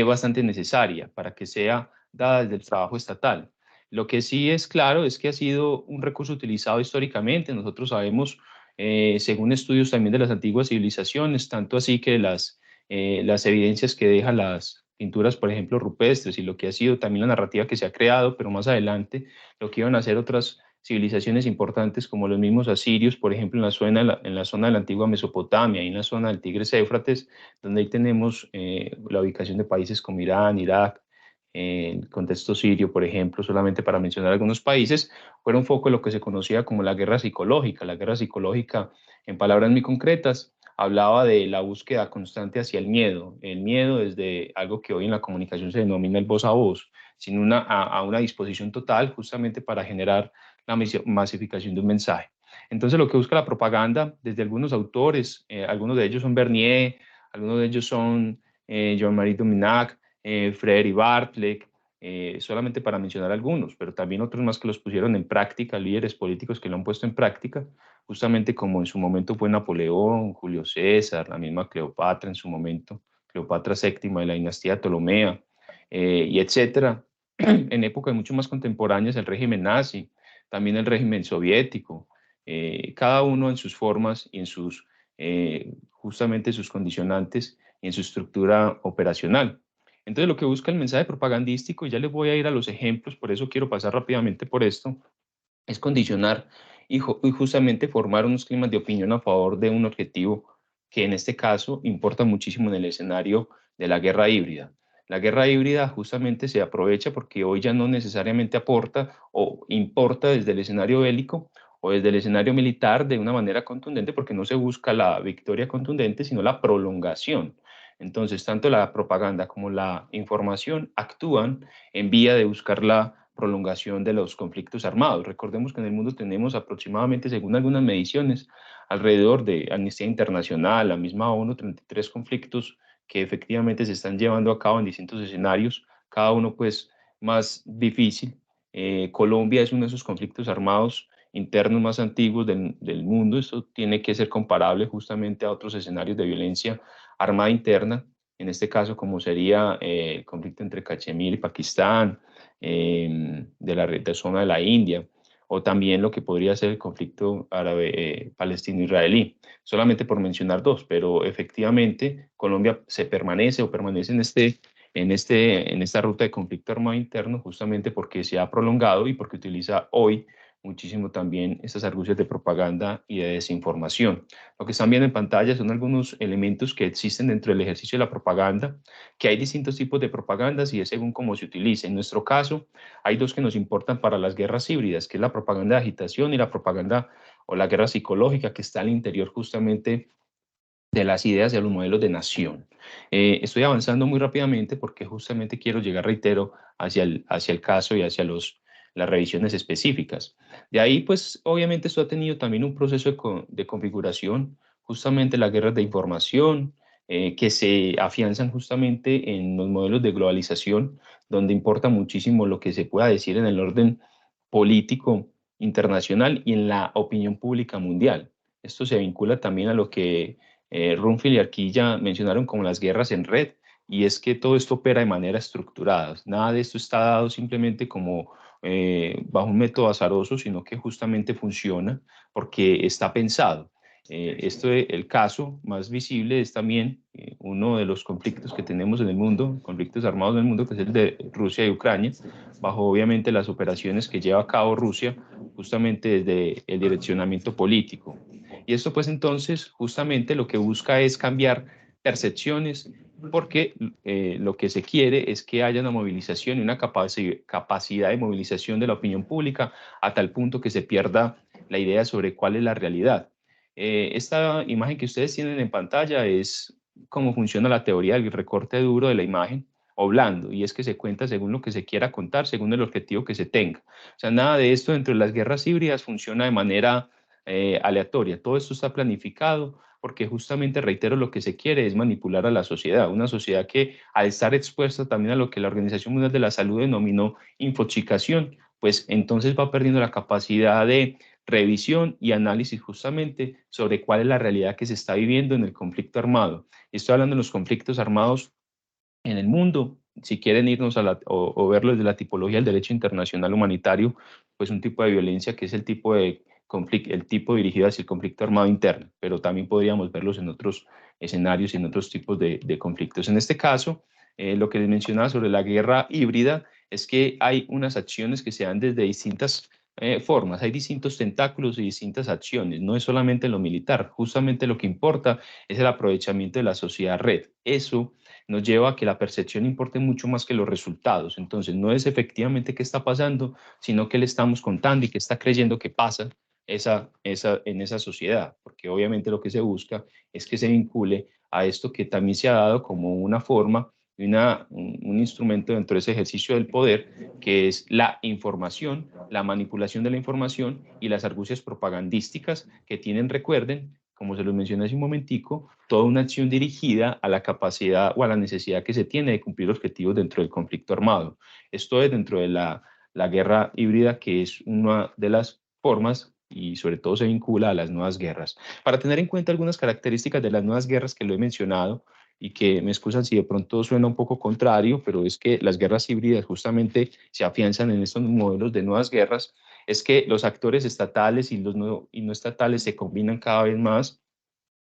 bastante necesaria para que sea dada desde el trabajo estatal. Lo que sí es claro es que ha sido un recurso utilizado históricamente. Nosotros sabemos, según estudios también de las antiguas civilizaciones, tanto así que las evidencias que dejan las pinturas, por ejemplo, rupestres y lo que ha sido también la narrativa que se ha creado, pero más adelante lo que iban a hacer otras civilizaciones importantes como los mismos asirios, por ejemplo, en la zona de la antigua Mesopotamia y en la zona del Tigris-Éufrates, donde ahí tenemos la ubicación de países como Irán, Irak, el contexto sirio, por ejemplo, solamente para mencionar algunos países, fueron foco de lo que se conocía como la guerra psicológica. La guerra psicológica, en palabras muy concretas, hablaba de la búsqueda constante hacia el miedo desde algo que hoy en la comunicación se denomina el voz a voz, sin a una disposición total justamente para generar la masificación de un mensaje. Entonces, lo que busca la propaganda, desde algunos autores, algunos de ellos son Bernier, algunos de ellos son Jean-Marie Dominac, Freire y Bartlett, solamente para mencionar algunos, pero también otros más que los pusieron en práctica, líderes políticos que lo han puesto en práctica, justamente como en su momento fue Napoleón, Julio César, la misma Cleopatra en su momento, Cleopatra VII de la dinastía Ptolomea, y etcétera. En épocas mucho más contemporáneas, el régimen nazi, también el régimen soviético, cada uno en sus formas y en sus, justamente sus condicionantes y en su estructura operacional. Entonces, lo que busca el mensaje propagandístico, y ya les voy a ir a los ejemplos, por eso quiero pasar rápidamente por esto, es condicionar y justamente formar unos climas de opinión a favor de un objetivo que en este caso importa muchísimo en el escenario de la guerra híbrida. La guerra híbrida justamente se aprovecha porque hoy ya no necesariamente aporta o importa desde el escenario bélico o desde el escenario militar de una manera contundente, porque no se busca la victoria contundente, sino la prolongación. Entonces, tanto la propaganda como la información actúan en vía de buscar la prolongación de los conflictos armados. Recordemos que en el mundo tenemos aproximadamente, según algunas mediciones, alrededor de Amnistía Internacional, la misma ONU, 33 conflictos que efectivamente se están llevando a cabo en distintos escenarios, cada uno pues más difícil. Colombia es uno de esos conflictos armados internos más antiguos del mundo. Esto tiene que ser comparable justamente a otros escenarios de violencia armada interna, en este caso como sería el conflicto entre Cachemir y Pakistán, de la zona de la India, o también lo que podría ser el conflicto árabe palestino-israelí, solamente por mencionar dos, pero efectivamente Colombia permanece en esta ruta de conflicto armado interno justamente porque se ha prolongado y porque utiliza hoy muchísimo también estas argucias de propaganda y de desinformación. Lo que están viendo en pantalla son algunos elementos que existen dentro del ejercicio de la propaganda, que hay distintos tipos de propagandas y es según cómo se utilice. En nuestro caso, hay dos que nos importan para las guerras híbridas, que es la propaganda de agitación y la propaganda o la guerra psicológica, que está al interior justamente de las ideas y de los modelos de nación. Estoy avanzando muy rápidamente porque justamente quiero llegar, reitero, hacia el caso y hacia las revisiones específicas. De ahí, pues, obviamente esto ha tenido también un proceso de configuración, justamente las guerras de información, que se afianzan justamente en los modelos de globalización, donde importa muchísimo lo que se pueda decir en el orden político internacional y en la opinión pública mundial. Esto se vincula también a lo que Rumfield y Arquilla mencionaron como las guerras en red, y es que todo esto opera de manera estructurada. Nada de esto está dado simplemente como bajo un método azaroso, sino que justamente funciona porque está pensado. El caso más visible es también uno de los conflictos que tenemos en el mundo, conflictos armados en el mundo, que es el de Rusia y Ucrania, bajo obviamente las operaciones que lleva a cabo Rusia, justamente desde el direccionamiento político. Y esto pues entonces justamente lo que busca es cambiar percepciones, porque lo que se quiere es que haya una movilización y una capacidad de movilización de la opinión pública a tal punto que se pierda la idea sobre cuál es la realidad. Esta imagen que ustedes tienen en pantalla es cómo funciona la teoría del recorte duro de la imagen o blando, y es que se cuenta según lo que se quiera contar, según el objetivo que se tenga. O sea, nada de esto dentro de las guerras híbridas funciona de manera aleatoria. Todo esto está planificado porque justamente, reitero, lo que se quiere es manipular a la sociedad, una sociedad que al estar expuesta también a lo que la Organización Mundial de la Salud denominó infoxicación, pues entonces va perdiendo la capacidad de revisión y análisis justamente sobre cuál es la realidad que se está viviendo en el conflicto armado. Estoy hablando de los conflictos armados en el mundo. Si quieren irnos o verlo desde la tipología del derecho internacional humanitario, pues un tipo de violencia que es el tipo de conflicto, el tipo dirigido hacia el conflicto armado interno, pero también podríamos verlos en otros escenarios y en otros tipos de conflictos. En este caso, lo que les mencionaba sobre la guerra híbrida es que hay unas acciones que se dan desde distintas formas, hay distintos tentáculos y distintas acciones, no es solamente lo militar, justamente lo que importa es el aprovechamiento de la sociedad red. Eso nos lleva a que la percepción importe mucho más que los resultados. Entonces, no es efectivamente qué está pasando, sino qué le estamos contando y qué está creyendo que pasa en esa sociedad, porque obviamente lo que se busca es que se vincule a esto que también se ha dado como una forma y un instrumento dentro de ese ejercicio del poder, que es la información, la manipulación de la información y las argucias propagandísticas que tienen, recuerden, como se lo mencioné hace un momentico, toda una acción dirigida a la capacidad o a la necesidad que se tiene de cumplir objetivos dentro del conflicto armado. Esto es dentro de la guerra híbrida, que es una de las formas y sobre todo se vincula a las nuevas guerras. Para tener en cuenta algunas características de las nuevas guerras que lo he mencionado, y que me excusan si de pronto suena un poco contrario, pero es que las guerras híbridas justamente se afianzan en estos modelos de nuevas guerras, es que los actores estatales y los no estatales se combinan cada vez más.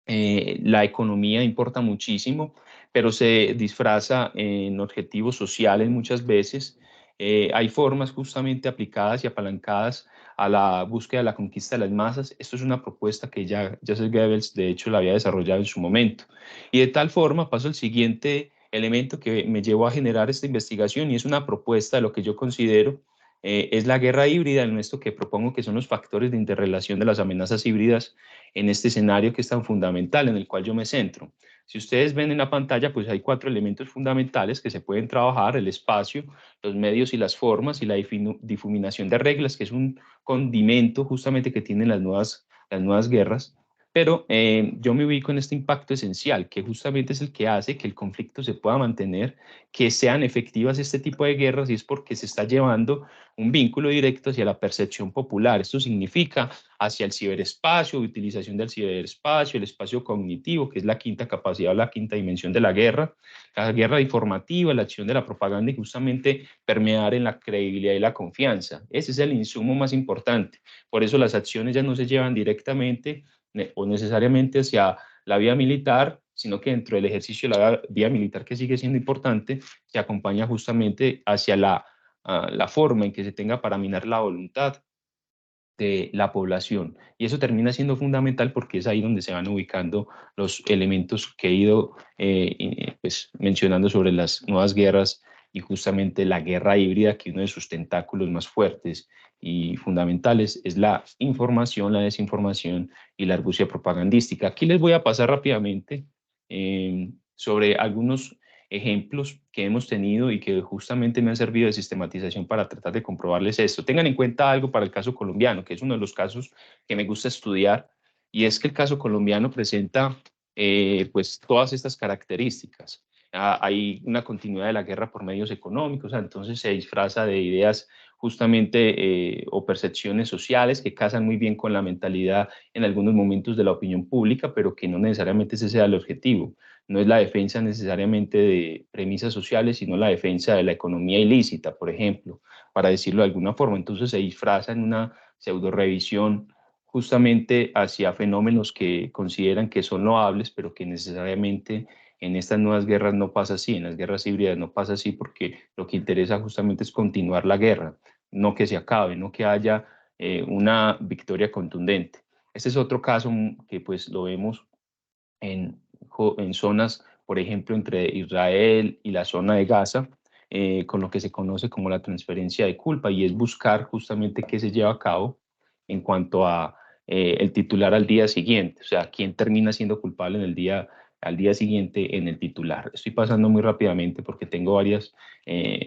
La economía importa muchísimo, pero se disfraza en objetivos sociales muchas veces. Hay formas justamente aplicadas y apalancadas a la búsqueda de la conquista de las masas. Esto es una propuesta que ya Joseph Goebbels, de hecho, la había desarrollado en su momento. Y de tal forma paso al siguiente elemento que me llevó a generar esta investigación, y es una propuesta de lo que yo considero es la guerra híbrida, en esto que propongo, que son los factores de interrelación de las amenazas híbridas en este escenario que es tan fundamental, en el cual yo me centro. Si ustedes ven en la pantalla, pues hay 4 elementos fundamentales que se pueden trabajar: el espacio, los medios y las formas, y la difuminación de reglas, que es un condimento justamente que tienen las nuevas guerras. Pero yo me ubico en este impacto esencial, que justamente es el que hace que el conflicto se pueda mantener, que sean efectivas este tipo de guerras, y es porque se está llevando un vínculo directo hacia la percepción popular. Esto significa hacia el ciberespacio, utilización del ciberespacio, el espacio cognitivo, que es la quinta capacidad o la quinta dimensión de la guerra informativa, la acción de la propaganda, y justamente permear en la credibilidad y la confianza. Ese es el insumo más importante. Por eso las acciones ya no se llevan directamente o necesariamente hacia la vía militar, sino que dentro del ejercicio de la vía militar, que sigue siendo importante, se acompaña justamente hacia la forma en que se tenga para minar la voluntad de la población. Y eso termina siendo fundamental porque es ahí donde se van ubicando los elementos que he ido pues, mencionando sobre las nuevas guerras, y justamente la guerra híbrida, que uno de sus tentáculos más fuertes y fundamentales es la información, la desinformación y la argucia propagandística. Aquí les voy a pasar rápidamente sobre algunos ejemplos que hemos tenido y que justamente me han servido de sistematización para tratar de comprobarles esto. Tengan en cuenta algo para el caso colombiano, que es uno de los casos que me gusta estudiar, y es que el caso colombiano presenta pues todas estas características. Hay una continuidad de la guerra por medios económicos, entonces se disfraza de ideas justamente o percepciones sociales que casan muy bien con la mentalidad en algunos momentos de la opinión pública, pero que no necesariamente ese sea el objetivo. No es la defensa necesariamente de premisas sociales, sino la defensa de la economía ilícita, por ejemplo, para decirlo de alguna forma. Entonces se disfraza en una pseudo revisión justamente hacia fenómenos que consideran que son loables, pero que necesariamente en estas nuevas guerras no pasa así, en las guerras híbridas no pasa así, porque lo que interesa justamente es continuar la guerra, no que se acabe, no que haya una victoria contundente. Este es otro caso que pues lo vemos en zonas, por ejemplo, entre Israel y la zona de Gaza, con lo que se conoce como la transferencia de culpa, y es buscar justamente qué se lleva a cabo en cuanto a el titular al día siguiente, o sea, quién termina siendo culpable al día siguiente en el titular. Estoy pasando muy rápidamente porque tengo varias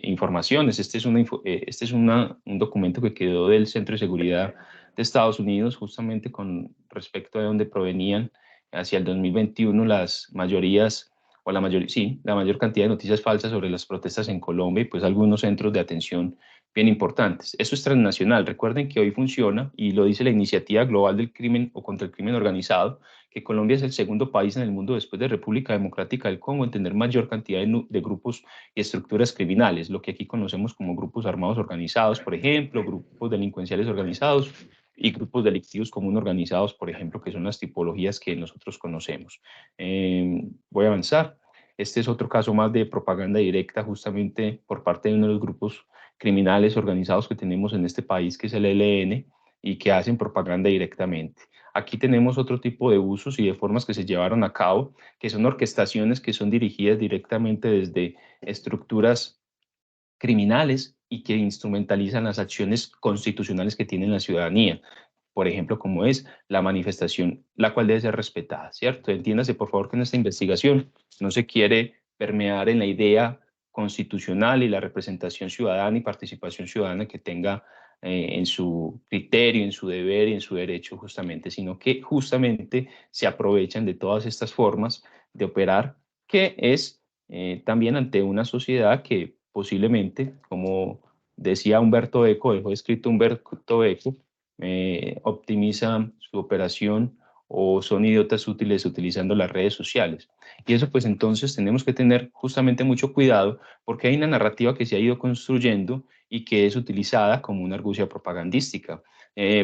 informaciones. Este es un documento que quedó del Centro de Seguridad de Estados Unidos, justamente con respecto a dónde provenían hacia el 2021 las mayorías, o la mayor cantidad de noticias falsas sobre las protestas en Colombia, y pues algunos centros de atención bien importantes. Eso es transnacional. Recuerden que hoy funciona, y lo dice la Iniciativa Global del Crimen o contra el Crimen Organizado, que Colombia es el segundo país en el mundo después de República Democrática del Congo en tener mayor cantidad de grupos y estructuras criminales, lo que aquí conocemos como grupos armados organizados, por ejemplo, grupos delincuenciales organizados y grupos delictivos común organizados, por ejemplo, que son las tipologías que nosotros conocemos. Voy a avanzar. Este es otro caso más de propaganda directa, justamente por parte de uno de los grupos criminales organizados que tenemos en este país, que es el ELN, y que hacen propaganda directamente. Aquí tenemos otro tipo de usos y de formas que se llevaron a cabo, que son orquestaciones que son dirigidas directamente desde estructuras criminales y que instrumentalizan las acciones constitucionales que tiene la ciudadanía. Por ejemplo, como es la manifestación, la cual debe ser respetada, ¿cierto? Entiéndase, por favor, que en esta investigación no se quiere permear en la idea constitucional y la representación ciudadana y participación ciudadana que tenga en su criterio, en su deber y en su derecho justamente, sino que justamente se aprovechan de todas estas formas de operar, que es también ante una sociedad que posiblemente, como decía Humberto Eco, dejó escrito Humberto Eco, optimizan su operación o son idiotas útiles utilizando las redes sociales. Y eso pues entonces tenemos que tener justamente mucho cuidado porque hay una narrativa que se ha ido construyendo y que es utilizada como una argucia propagandística.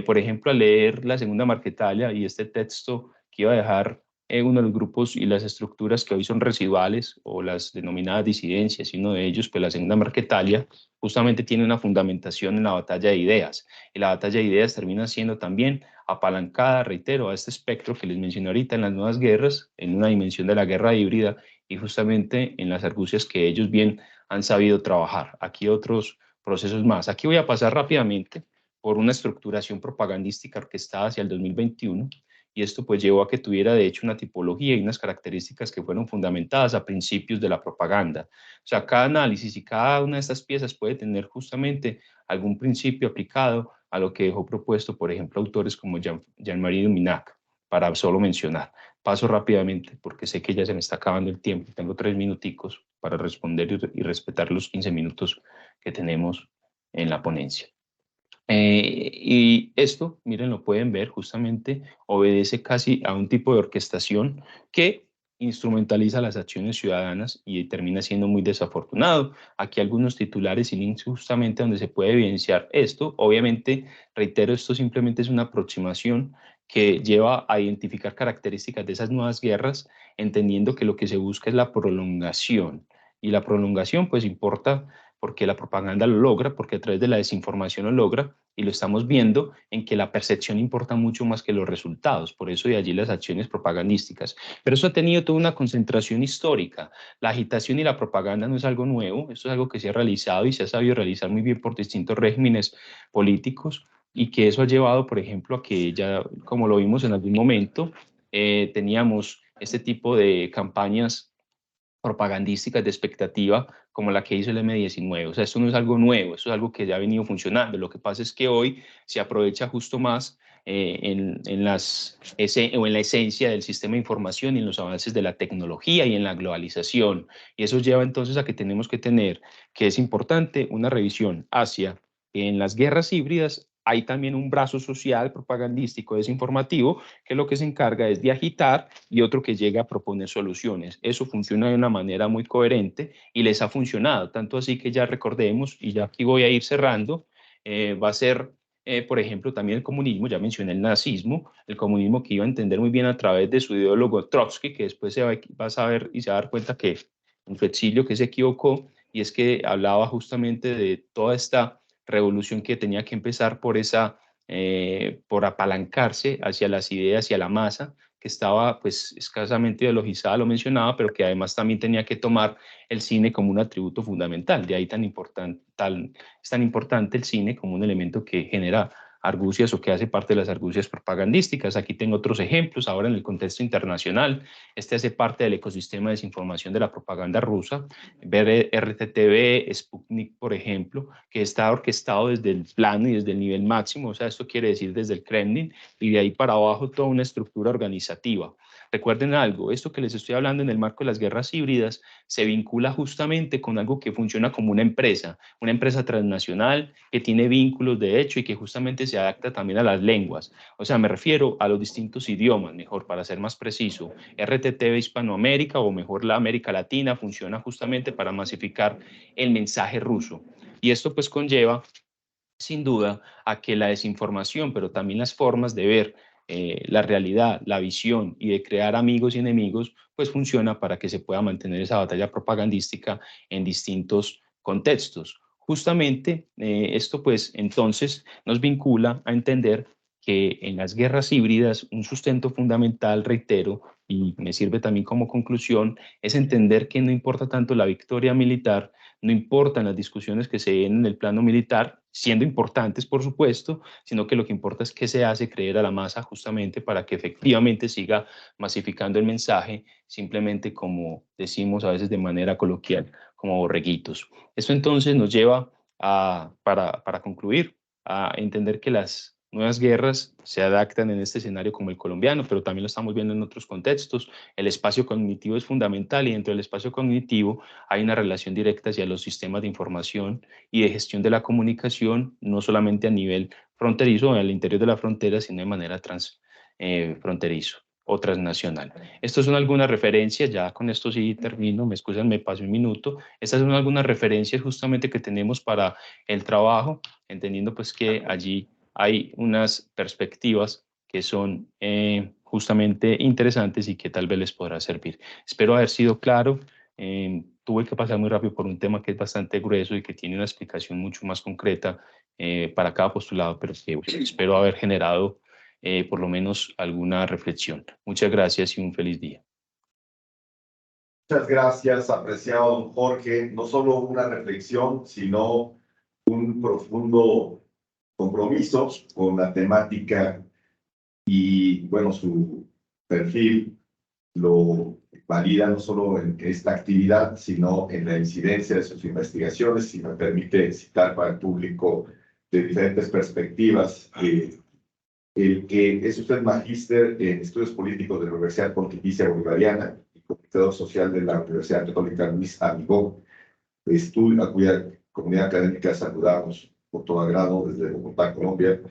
Por ejemplo, al leer la segunda Marquetalia y este texto que iba a dejar uno de los grupos y las estructuras que hoy son residuales o las denominadas disidencias, y uno de ellos, pues la segunda Marquetalia, justamente tiene una fundamentación en la batalla de ideas. Y la batalla de ideas termina siendo también apalancada, reitero, a este espectro que les mencioné ahorita en las nuevas guerras, en una dimensión de la guerra híbrida y justamente en las argucias que ellos bien han sabido trabajar. Aquí otros procesos más. Aquí voy a pasar rápidamente por una estructuración propagandística orquestada hacia el 2021 y esto pues llevó a que tuviera de hecho una tipología y unas características que fueron fundamentadas a principios de la propaganda. O sea, cada análisis y cada una de estas piezas puede tener justamente algún principio aplicado a lo que dejó propuesto, por ejemplo, autores como Jean-Marie Duminac, para solo mencionar. Paso rápidamente porque sé que ya se me está acabando el tiempo. Tengo 3 minuticos para responder y respetar los 15 minutos que tenemos en la ponencia. Y esto, miren, lo pueden ver, justamente obedece casi a un tipo de orquestación que instrumentaliza las acciones ciudadanas y termina siendo muy desafortunado. Aquí algunos titulares y links justamente donde se puede evidenciar esto. Obviamente, reitero, esto simplemente es una aproximación que lleva a identificar características de esas nuevas guerras, entendiendo que lo que se busca es la prolongación. Y la prolongación, pues, importa porque la propaganda lo logra, porque a través de la desinformación lo logra, y lo estamos viendo en que la percepción importa mucho más que los resultados, por eso de allí las acciones propagandísticas. Pero eso ha tenido toda una concentración histórica. La agitación y la propaganda no es algo nuevo, esto es algo que se ha realizado y se ha sabido realizar muy bien por distintos regímenes políticos, y que eso ha llevado, por ejemplo, a que ya, como lo vimos en algún momento, teníamos este tipo de campañas propagandísticas de expectativa como la que hizo el M19. O sea, esto no es algo nuevo, esto es algo que ya ha venido funcionando. Lo que pasa es que hoy se aprovecha justo más en la esencia del sistema de información y en los avances de la tecnología y en la globalización. Y eso lleva entonces a que tenemos que tener, que es importante, una revisión hacia en las guerras híbridas. Hay también un brazo social, propagandístico, desinformativo, que lo que se encarga es de agitar y otro que llega a proponer soluciones. Eso funciona de una manera muy coherente y les ha funcionado, tanto así que ya recordemos, y ya aquí voy a ir cerrando, va a ser, por ejemplo, también el comunismo, ya mencioné el comunismo que iba a entender muy bien a través de su ideólogo Trotsky, que después va a saber y se va a dar cuenta que un flexilio que se equivocó, y es que hablaba justamente de toda esta revolución que tenía que empezar por apalancarse hacia las ideas y a la masa, que estaba pues escasamente ideologizada, lo mencionaba, pero que además también tenía que tomar el cine como un atributo fundamental. De ahí es tan importante el cine como un elemento que genera argucias o que hace parte de las argucias propagandísticas. Aquí tengo otros ejemplos. Ahora en el contexto internacional, este hace parte del ecosistema de desinformación de la propaganda rusa. Ver RTTV, Sputnik, por ejemplo, que está orquestado desde el plano y desde el nivel máximo, o sea, esto quiere decir desde el Kremlin, y de ahí para abajo toda una estructura organizativa. Recuerden algo, esto que les estoy hablando en el marco de las guerras híbridas se vincula justamente con algo que funciona como una empresa transnacional que tiene vínculos de hecho y que justamente se adapta también a las lenguas. O sea, me refiero a los distintos idiomas, mejor, para ser más preciso. RTTV Hispanoamérica, o mejor la América Latina, funciona justamente para masificar el mensaje ruso. Y esto pues conlleva, sin duda, a que la desinformación, pero también las formas de ver la realidad, la visión y de crear amigos y enemigos, pues funciona para que se pueda mantener esa batalla propagandística en distintos contextos. Justamente esto pues entonces nos vincula a entender que en las guerras híbridas un sustento fundamental, reitero, y me sirve también como conclusión, es entender que no importa tanto la victoria militar, no importan las discusiones que se den en el plano militar, siendo importantes, por supuesto, sino que lo que importa es que se hace creer a la masa justamente para que efectivamente siga masificando el mensaje, simplemente como decimos a veces de manera coloquial, como borreguitos. Esto entonces nos lleva para concluir a entender que las nuevas guerras se adaptan en este escenario como el colombiano, pero también lo estamos viendo en otros contextos. El espacio cognitivo es fundamental y dentro del espacio cognitivo hay una relación directa hacia los sistemas de información y de gestión de la comunicación, no solamente a nivel fronterizo o al interior de la frontera, sino de manera transfronterizo o transnacional. Estas son algunas referencias, ya con esto sí termino, me excusan, me paso un minuto. Estas son algunas referencias justamente que tenemos para el trabajo, entendiendo pues que allí hay unas perspectivas que son justamente interesantes y que tal vez les podrá servir. Espero haber sido claro. Tuve que pasar muy rápido por un tema que es bastante grueso y que tiene una explicación mucho más concreta para cada postulado, pero que espero haber generado por lo menos alguna reflexión. Muchas gracias y un feliz día. Muchas gracias, apreciado don Jorge. No solo una reflexión, sino un profundo compromiso con la temática y, bueno, su perfil lo valida no solo en esta actividad, sino en la incidencia de sus investigaciones. Si me permite citar para el público de diferentes perspectivas, el que es usted magíster en estudios políticos de la Universidad Pontificia Bolivariana y comunicador social de la Universidad Católica Luis Amigó, estudio a cuya comunidad académica saludamos por todo agrado desde Bogotá, Colombia,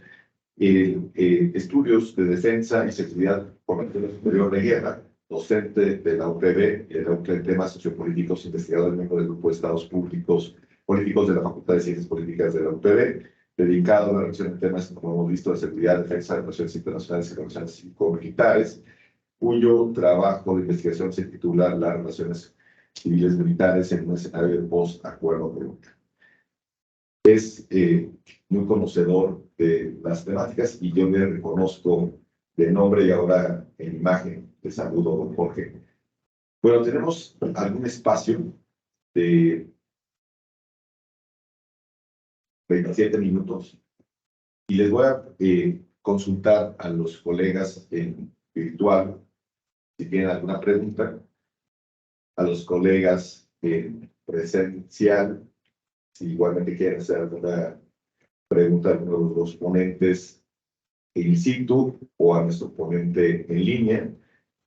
estudios de defensa y seguridad por la Escuela Superior de Guerra, docente de la UPB y de la UPB en temas sociopolíticos, investigador miembro del Grupo de Estados Políticos de la Facultad de Ciencias Políticas de la UPB, dedicado a la relación de temas, como hemos visto, de seguridad, defensa, relaciones internacionales y relaciones cívico-militares, cuyo trabajo de investigación se titula Las relaciones civiles militares en un escenario de post-acuerdo de Nunca. Es muy conocedor de las temáticas y yo le reconozco de nombre y ahora en imagen. Le saludo, don Jorge. Bueno, tenemos algún espacio de 27 minutos y les voy a consultar a los colegas en virtual si tienen alguna pregunta, a los colegas en presencial si igualmente quieren hacer alguna pregunta a alguno de los dos ponentes in situ o a nuestro ponente en línea,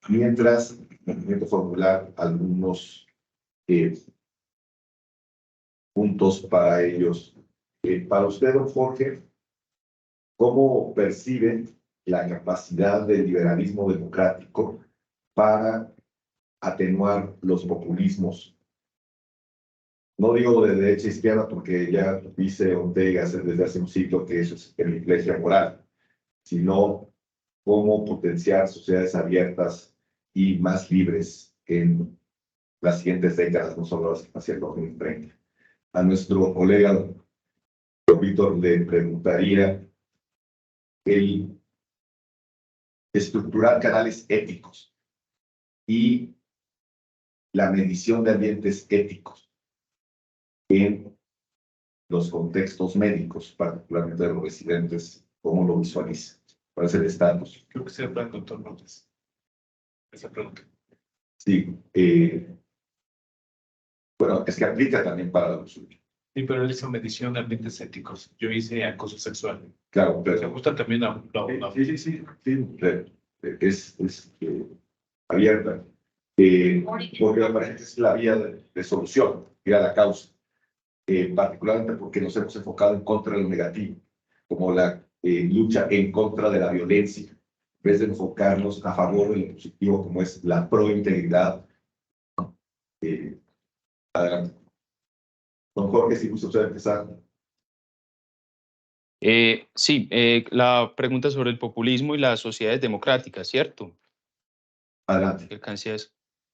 mientras me permito formular algunos puntos para ellos. Para usted, don Jorge, ¿cómo perciben la capacidad del liberalismo democrático para atenuar los populismos? No digo de derecha a izquierda porque ya dice Ortega desde hace un siglo que eso es iglesia moral, sino cómo potenciar sociedades abiertas y más libres en las siguientes décadas, no solo hacia el 2030. A nuestro colega, don Víctor, le preguntaría el estructurar canales éticos y la medición de ambientes éticos en los contextos médicos, particularmente de los residentes, ¿cómo lo visualiza? ¿Cuál es el estatus? Creo que sea para el doctor López. Esa pregunta. Sí. Bueno, es que aplica también para la consulta. Sí, pero él hizo medición de ambientes éticos. Yo hice acoso sexual. Claro, pero... Se gusta también a... Sí. Es abierta. Porque aparentemente es la vía de solución, ir a la causa. Particularmente porque nos hemos enfocado en contra de lo negativo, como la lucha en contra de la violencia, en vez de enfocarnos a favor de lo positivo, como es la pro-integridad. Adelante. Don Jorge, si gusta usted empezar. Sí, la pregunta sobre el populismo y las sociedades democráticas, ¿cierto? Adelante. ¿Qué alcance es?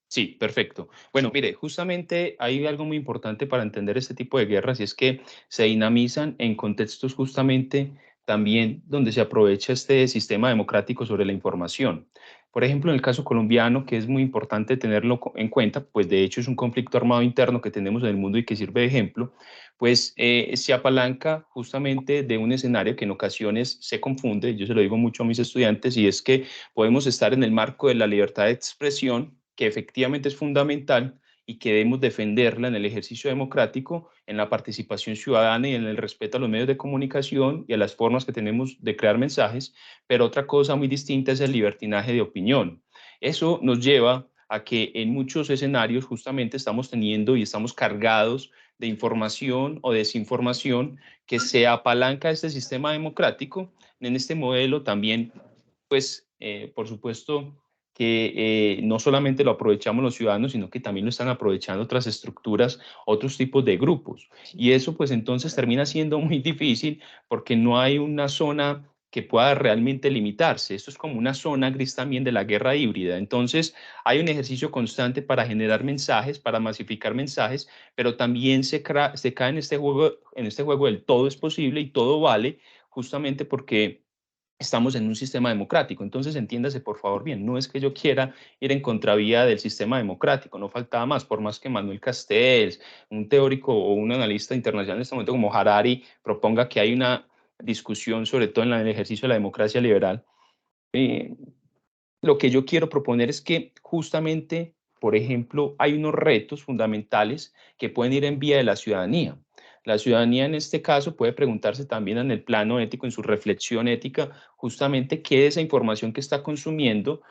Sí, perfecto. Bueno, mire, justamente hay algo muy importante para entender este tipo de guerras y es que se dinamizan en contextos justamente también donde se aprovecha este sistema democrático sobre la información. Por ejemplo, en el caso colombiano, que es muy importante tenerlo en cuenta, pues de hecho es un conflicto armado interno que tenemos en el mundo y que sirve de ejemplo, pues se apalanca justamente de un escenario que en ocasiones se confunde, yo se lo digo mucho a mis estudiantes, y es que podemos estar en el marco de la libertad de expresión, que efectivamente es fundamental, y que debemos defenderla en el ejercicio democrático, en la participación ciudadana y en el respeto a los medios de comunicación y a las formas que tenemos de crear mensajes, pero otra cosa muy distinta es el libertinaje de opinión. Eso nos lleva a que en muchos escenarios justamente estamos teniendo y estamos cargados de información o desinformación que se apalanca este sistema democrático. En este modelo también, pues, por supuesto, que no solamente lo aprovechamos los ciudadanos, sino que también lo están aprovechando otras estructuras, otros tipos de grupos. Y eso pues entonces termina siendo muy difícil porque no hay una zona que pueda realmente limitarse. Esto es como una zona gris también de la guerra híbrida. Entonces hay un ejercicio constante para generar mensajes, para masificar mensajes, pero también se cae en este juego del todo es posible y todo vale, justamente porque estamos en un sistema democrático. Entonces, entiéndase, por favor, bien, no es que yo quiera ir en contravía del sistema democrático, no faltaba más, por más que Manuel Castells, un teórico o un analista internacional en este momento como Harari, proponga que hay una discusión, sobre todo en el ejercicio de la democracia liberal. Lo que yo quiero proponer es que justamente, por ejemplo, hay unos retos fundamentales que pueden ir en vía de la ciudadanía. La ciudadanía en este caso puede preguntarse también en el plano ético, en su reflexión ética, justamente qué de esa información que está consumiendo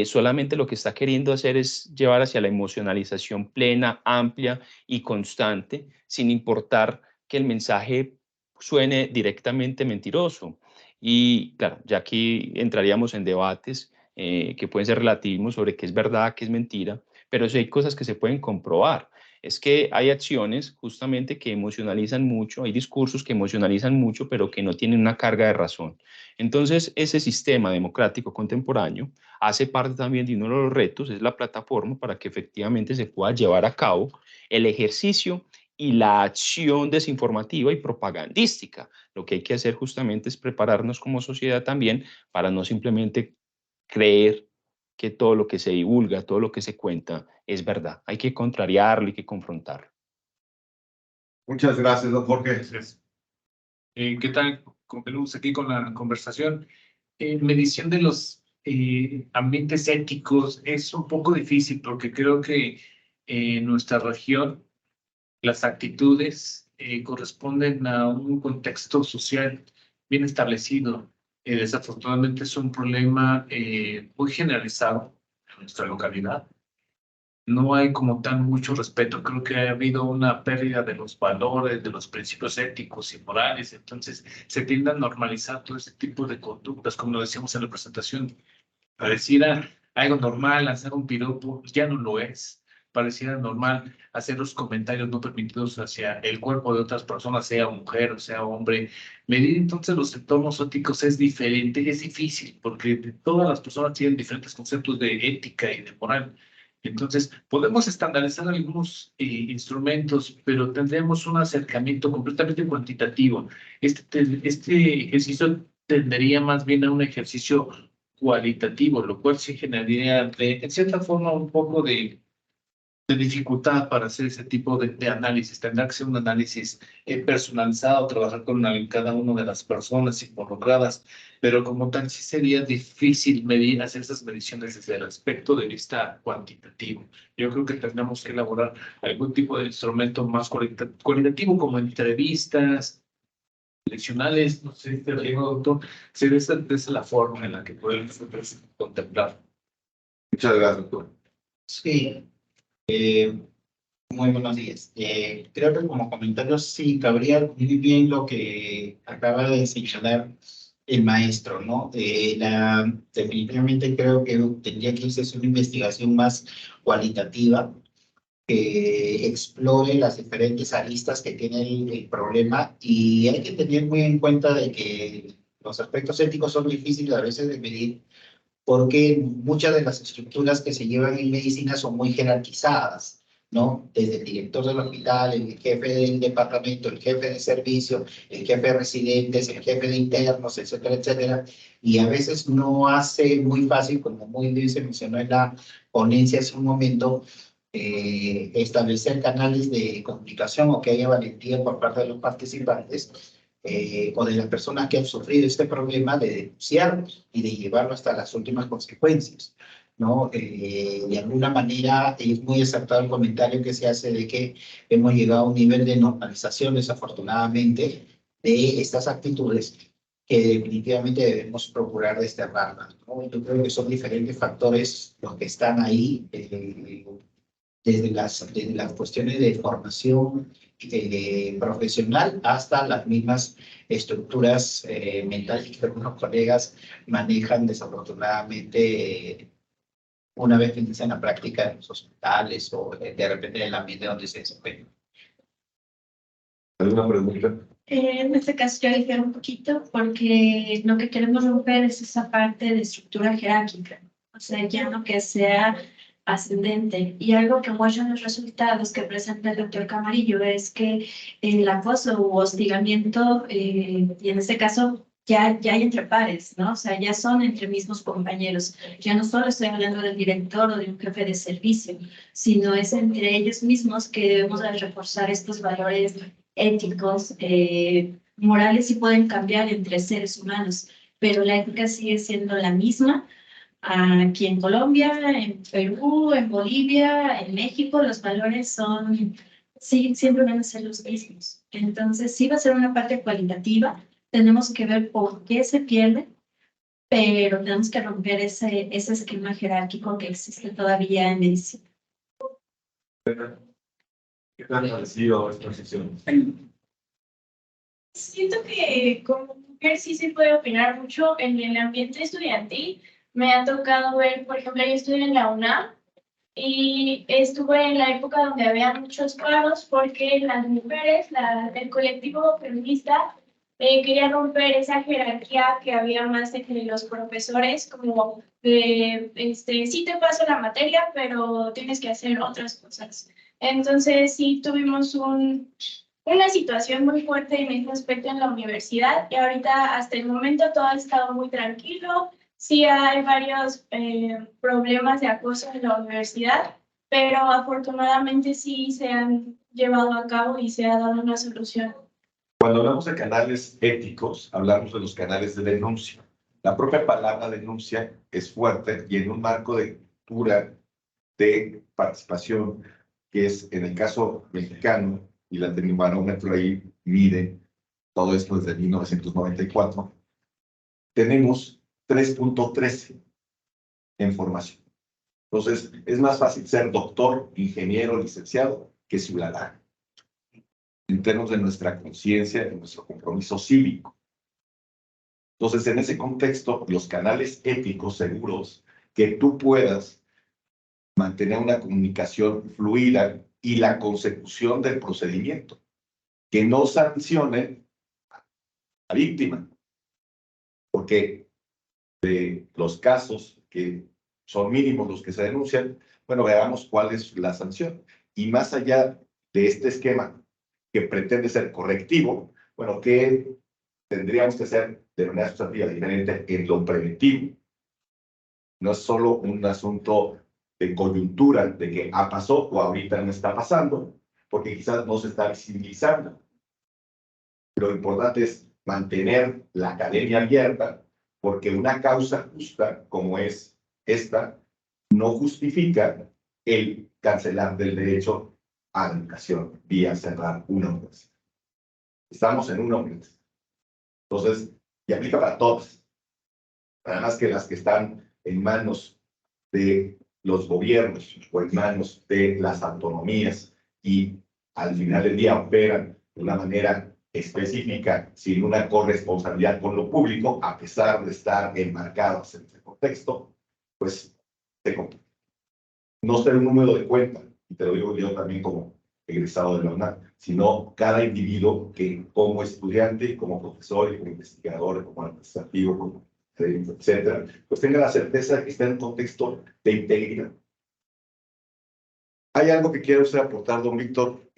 solamente lo que está queriendo hacer es llevar hacia la emocionalización plena, amplia y constante, sin importar que el mensaje suene directamente mentiroso. Y claro, ya aquí entraríamos en debates que pueden ser relativismos sobre qué es verdad, qué es mentira, pero sí hay cosas que se pueden comprobar. Es que hay acciones justamente que emocionalizan mucho, hay discursos que emocionalizan mucho, pero que no tienen una carga de razón. Entonces, ese sistema democrático contemporáneo hace parte también de uno de los retos, es la plataforma para que efectivamente se pueda llevar a cabo el ejercicio y la acción desinformativa y propagandística. Lo que hay que hacer justamente es prepararnos como sociedad también para no simplemente creer que todo lo que se divulga, todo lo que se cuenta es verdad. Hay que contrariarlo, hay que confrontarlo. Muchas gracias, don Jorge. Gracias. ¿Qué tal? Continuamos aquí con la conversación. Medición de los ambientes éticos es un poco difícil porque creo que en nuestra región las actitudes corresponden a un contexto social bien establecido. Desafortunadamente es un problema muy generalizado en nuestra localidad. No hay como tan mucho respeto. Creo que ha habido una pérdida de los valores, de los principios éticos y morales. Entonces se tiende a normalizar todo ese tipo de conductas, como lo decíamos en la presentación. Pareciera algo normal hacer un piropo, ya no lo es. Pareciera normal hacer los comentarios no permitidos hacia el cuerpo de otras personas, sea mujer o sea hombre. Medir entonces los entornos éticos es diferente, es difícil, porque todas las personas tienen diferentes conceptos de ética y de moral. Entonces, podemos estandarizar algunos instrumentos, pero tendremos un acercamiento completamente cuantitativo. Este ejercicio tendería más bien a un ejercicio cualitativo, lo cual sí generaría, en cierta forma, un poco de dificultad para hacer ese tipo de análisis. Tendrá que ser un análisis personalizado, trabajar con cada una de las personas involucradas, pero como tal sí sería difícil medir, hacer esas mediciones desde el aspecto de vista cuantitativo. Yo creo que tendremos que elaborar algún tipo de instrumento más cualitativo, como entrevistas, leccionales, no sé, te lo digo, doctor, sí, esa es la forma en la que podemos contemplar. Muchas gracias, doctor. Sí, muy buenos días. Creo que como comentario sí cabría muy bien lo que acaba de señalar el maestro, ¿no? Definitivamente creo que tendría que irse a una investigación más cualitativa que explore las diferentes aristas que tiene el problema, y hay que tener muy en cuenta de que los aspectos éticos son difíciles a veces de medir porque muchas de las estructuras que se llevan en medicina son muy jerarquizadas, ¿no? Desde el director del hospital, el jefe del departamento, el jefe de servicio, el jefe de residentes, el jefe de internos, etcétera, etcétera. Y a veces no hace muy fácil, como muy bien se mencionó en la ponencia hace un momento, establecer canales de comunicación o que haya valentía por parte de los participantes o de las personas que han sufrido este problema de denunciarlo y de llevarlo hasta las últimas consecuencias. ¿no? De alguna manera es muy acertado el comentario que se hace de que hemos llegado a un nivel de normalización, desafortunadamente, de estas actitudes que definitivamente debemos procurar desterrarlas, ¿no? Yo creo que son diferentes factores los que están ahí, desde las cuestiones de formación profesional hasta las mismas estructuras mentales que algunos colegas manejan desafortunadamente una vez que inician la práctica en los hospitales o de repente en el ambiente donde se desempeñan. ¿Alguna pregunta? En este caso yo difiero un poquito porque lo que queremos romper es esa parte de estructura jerárquica, o sea, ya no que sea ascendente. Y algo que muestran los resultados que presenta el doctor Camarillo es que el acoso u hostigamiento, y en este caso ya hay entre pares, ¿no? O sea, ya son entre mismos compañeros. Ya no solo estoy hablando del director o de un jefe de servicio, sino es entre ellos mismos que debemos de reforzar estos valores éticos, morales, y pueden cambiar entre seres humanos, pero la ética sigue siendo la misma. Aquí en Colombia, en Perú, en Bolivia, en México, los valores sí, siempre van a ser los mismos. Entonces, sí va a ser una parte cualitativa. Tenemos que ver por qué se pierde, pero tenemos que romper ese esquema jerárquico que existe todavía en medicina. ¿Qué te ha parecido esta sesión? Siento que como mujer sí se puede opinar mucho en el ambiente estudiantil. Me ha tocado ver, por ejemplo, yo estudié en la UNAM y estuve en la época donde había muchos paros porque las mujeres, el colectivo feminista, quería romper esa jerarquía que había más entre los profesores, como de, sí te paso la materia, pero tienes que hacer otras cosas. Entonces sí tuvimos una situación muy fuerte en este aspecto en la universidad y ahorita hasta el momento todo ha estado muy tranquilo. Sí hay varios problemas de acoso en la universidad, pero afortunadamente sí se han llevado a cabo y se ha dado una solución. Cuando hablamos de canales éticos, hablamos de los canales de denuncia. La propia palabra denuncia es fuerte y en un marco de cultura de participación, que es en el caso mexicano, y la Tecnobarómetro ahí mide todo esto desde 1994, tenemos 3.13 en formación. Entonces, es más fácil ser doctor, ingeniero, licenciado que ciudadano, en términos de nuestra conciencia, de nuestro compromiso cívico. Entonces, en ese contexto, los canales éticos seguros que tú puedas mantener una comunicación fluida y la consecución del procedimiento, que no sancione a la víctima, porque de los casos que son mínimos los que se denuncian, bueno, veamos cuál es la sanción. Y más allá de este esquema que pretende ser correctivo, bueno, ¿qué tendríamos que hacer de manera sustantiva diferente en lo preventivo? No es solo un asunto de coyuntura, de que pasó o ahorita no está pasando, porque quizás no se está visibilizando. Lo importante es mantener la academia abierta, porque una causa justa como es esta no justifica el cancelar del derecho a la educación vía cerrar una universidad. Estamos en una universidad. Entonces, y aplica para todas. Además que las que están en manos de los gobiernos o en manos de las autonomías y al final del día operan de una manera específica, sin una corresponsabilidad con lo público, a pesar de estar enmarcados en ese contexto, pues se complica. No ser un número de cuenta, y te lo digo yo también como egresado de la UNAM, sino cada individuo que como estudiante, como profesor, como investigador, como administrativo, como etcétera, pues tenga la certeza de que está en un contexto de integridad. ¿Hay algo que quiera usted aportar, don Víctor,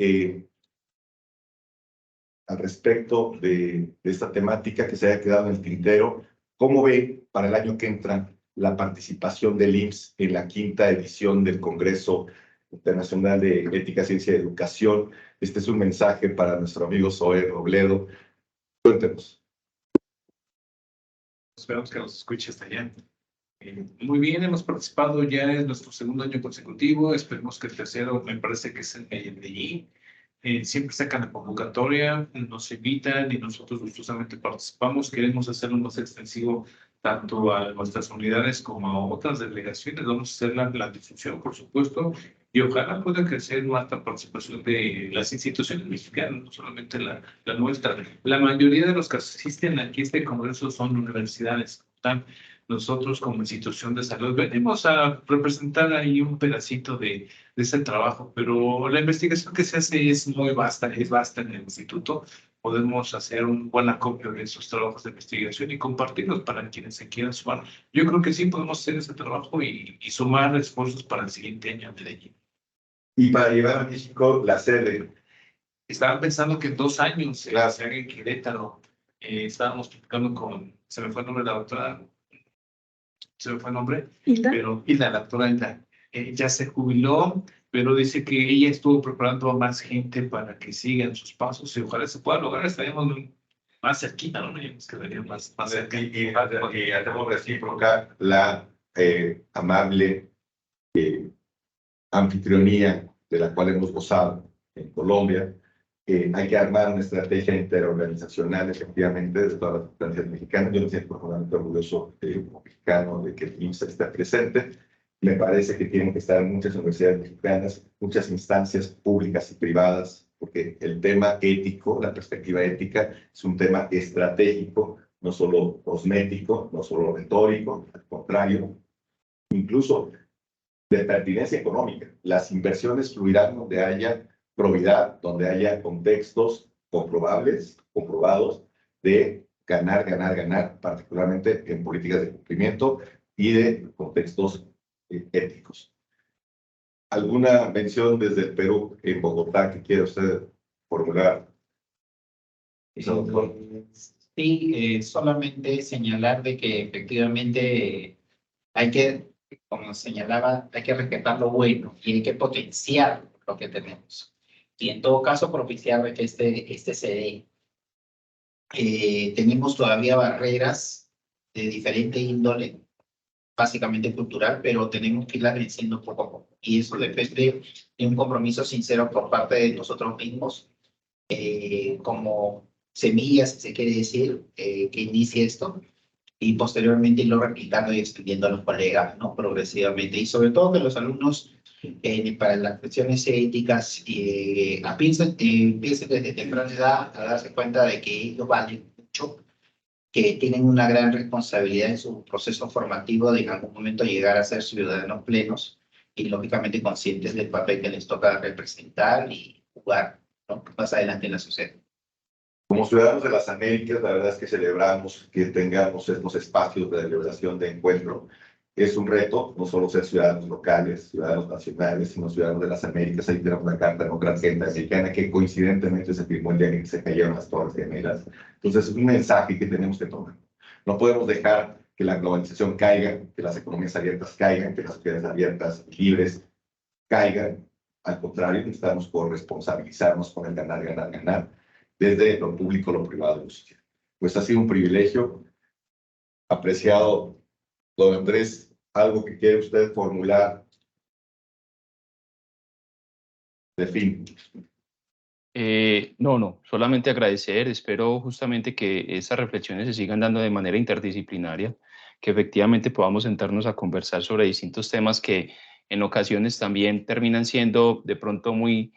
al respecto de esta temática que se haya quedado en el tintero? ¿Cómo ve para el año que entra la participación del IMSS en la 5ª edición del Congreso Internacional de Ética, Ciencia y Educación? Este es un mensaje para nuestro amigo Zoé Robledo. Cuéntenos. Esperamos que nos escuche hasta allá. Muy bien, hemos participado, ya es nuestro segundo año consecutivo, esperemos que el tercero, me parece que es el de allí. Siempre sacan la convocatoria, nos invitan y nosotros gustosamente participamos. Queremos hacerlo más extensivo tanto a nuestras unidades como a otras delegaciones. Vamos a hacer la difusión, por supuesto, y ojalá pueda crecer más la participación de las instituciones mexicanas, no solamente la nuestra. La mayoría de los que asisten aquí a este congreso son universidades. Nosotros como institución de salud venimos a representar ahí un pedacito de ese trabajo, pero la investigación que se hace es muy vasta, es vasta en el instituto. Podemos hacer un buen acopio de esos trabajos de investigación y compartirlos para quienes se quieran sumar. Yo creo que sí podemos hacer ese trabajo y sumar esfuerzos para el siguiente año en Medellín. Y para llevar a México la sede. Estaba pensando que en 2 años Claro. se haga en Querétaro. Estábamos platicando con, se me fue el nombre de la doctora, se me fue el nombre, Hilda. pero Hilda, la doctora Hilda, ya se jubiló, pero dice que ella estuvo preparando a más gente para que sigan sus pasos y ojalá se pueda lograr. Estaríamos más cerquita, ¿no? Nos quedaría más cerca. Y hacemos recíproca la amable anfitrionía de la cual hemos gozado en Colombia. Hay que armar una estrategia interorganizacional, efectivamente, de todas las instancias mexicanas. Yo me siento profundamente orgulloso como mexicano de que el IMSS esté presente. Me parece que tienen que estar muchas universidades mexicanas, muchas instancias públicas y privadas, porque el tema ético, la perspectiva ética, es un tema estratégico, no solo cosmético, no solo retórico, al contrario, incluso de pertinencia económica. Las inversiones fluirán donde haya probidad, donde haya contextos comprobados de ganar, ganar, ganar, particularmente en políticas de cumplimiento y de contextos éticos. ¿Alguna mención desde el Perú en Bogotá que quiera usted formular? Sí, solamente señalar de que efectivamente hay que, como señalaba, hay que rescatar lo bueno y hay que potenciar lo que tenemos. Y en todo caso propiciar que este se dé. Tenemos todavía barreras de diferente índole, básicamente cultural, pero tenemos que irlas venciendo poco a poco. Y eso depende de un compromiso sincero por parte de nosotros mismos, como semillas, si se quiere decir, que inicie esto, y posteriormente irlo replicando y extendiendo a los colegas, ¿no? Progresivamente. Y sobre todo que los alumnos, para las cuestiones éticas, piensen desde temprana edad a darse cuenta de que ellos valen mucho, que tienen una gran responsabilidad en su proceso formativo de en algún momento llegar a ser ciudadanos plenos y lógicamente conscientes del papel que les toca representar y jugar, ¿no? Más adelante en la sociedad. Como ciudadanos de las Américas, la verdad es que celebramos que tengamos estos espacios de celebración, de encuentro. Es un reto, no solo ser ciudadanos locales, ciudadanos nacionales, sino ciudadanos de las Américas. Ahí tenemos la Carta Democrática Interamericana, que coincidentemente se firmó el día en que se cayeron las Torres Gemelas. Entonces, es un mensaje que tenemos que tomar. No podemos dejar que la globalización caiga, que las economías abiertas caigan, que las sociedades abiertas libres caigan. Al contrario, necesitamos corresponsabilizarnos con el ganar, ganar, ganar, desde lo público, lo privado, lo social. Pues ha sido un privilegio. Apreciado, don Andrés, ¿algo que quiere usted formular de fin? No, solamente agradecer. Espero justamente que estas reflexiones se sigan dando de manera interdisciplinaria, que efectivamente podamos sentarnos a conversar sobre distintos temas que en ocasiones también terminan siendo de pronto muy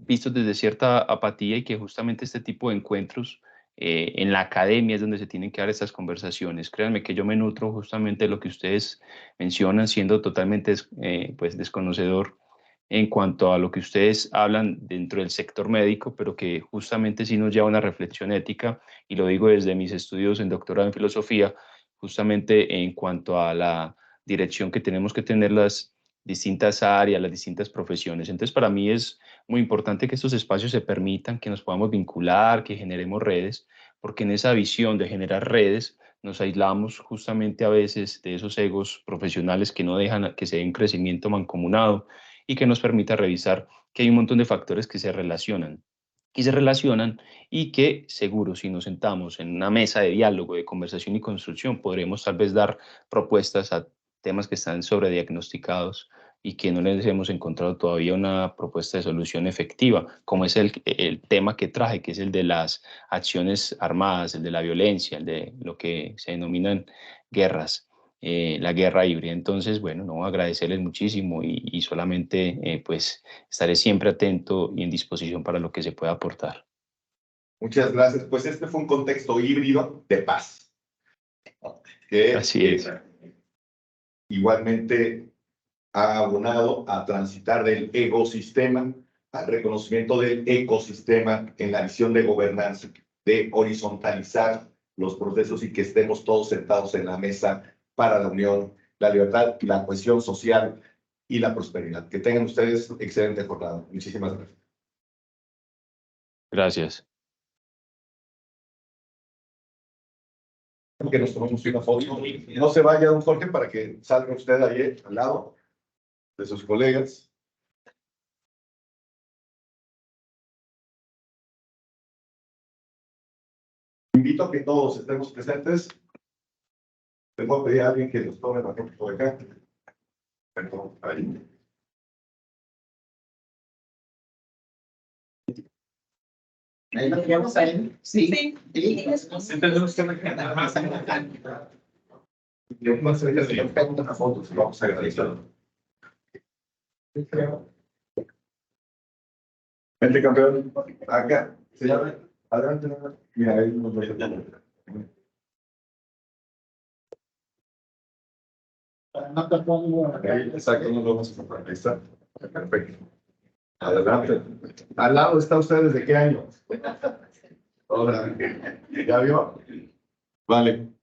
vistos desde cierta apatía, y que justamente este tipo de encuentros en la academia es donde se tienen que dar estas conversaciones. Créanme que yo me nutro justamente de lo que ustedes mencionan, siendo totalmente pues desconocedor en cuanto a lo que ustedes hablan dentro del sector médico, pero que justamente sí nos lleva a una reflexión ética, y lo digo desde mis estudios en doctorado en filosofía, justamente en cuanto a la dirección que tenemos que tener las distintas áreas, las distintas profesiones. Entonces, para mí es muy importante que estos espacios se permitan, que nos podamos vincular, que generemos redes, porque en esa visión de generar redes nos aislamos justamente a veces de esos egos profesionales que no dejan que se dé un crecimiento mancomunado y que nos permita revisar que hay un montón de factores que se relacionan. y se relacionan, y que seguro si nos sentamos en una mesa de diálogo, de conversación y construcción, podremos tal vez dar propuestas a temas que están sobrediagnosticados y que no les hemos encontrado todavía una propuesta de solución efectiva, como es el tema que traje, que es el de las acciones armadas, el de la violencia, el de lo que se denominan guerras, la guerra híbrida. Entonces, bueno, no, agradecerles muchísimo y solamente pues estaré siempre atento y en disposición para lo que se pueda aportar. Muchas gracias. Pues este fue un contexto híbrido de paz. Que Así es. Igualmente ha abonado a transitar del ecosistema al reconocimiento del ecosistema en la visión de gobernanza, de horizontalizar los procesos y que estemos todos sentados en la mesa para la unión, la libertad, la cohesión social y la prosperidad. Que tengan ustedes excelente jornada. Muchísimas gracias. Gracias. Que nos tomemos una foto. No se vaya, don Jorge, para que salga usted ahí al lado de sus colegas. Invito a que todos estemos presentes. Les voy a pedir a alguien que nos tome la foto por acá. Perdón, ahí. Ahí nos quedamos ahí. Sí. Sí. Yo más cerca de una foto, se vamos a agradecer. Vente, campeón. Acá. Se llama. Adelante. Mira, ahí nos voy a No te pongo. ahí, exacto, nos vamos a ahí está. Perfecto. Adelante. Al lado está usted, ¿desde qué año? Hola. ¿Ya vio? Vale.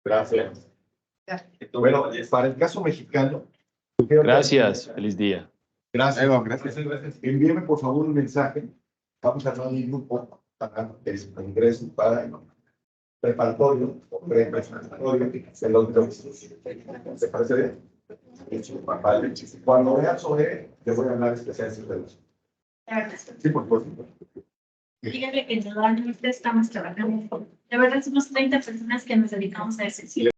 Gracias. Bueno, para el caso mexicano. Gracias. Feliz día. Gracias. Gracias. Envíeme por favor un mensaje. Vamos a armar un grupo para el Congreso para el preparatorio o preparatorio. ¿Se parece bien? Cuando veas sobre, te voy a hablar especialmente de eso. Sí, por favor. Dígale que normalmente estamos trabajando. De verdad somos 30 personas que nos dedicamos a ese.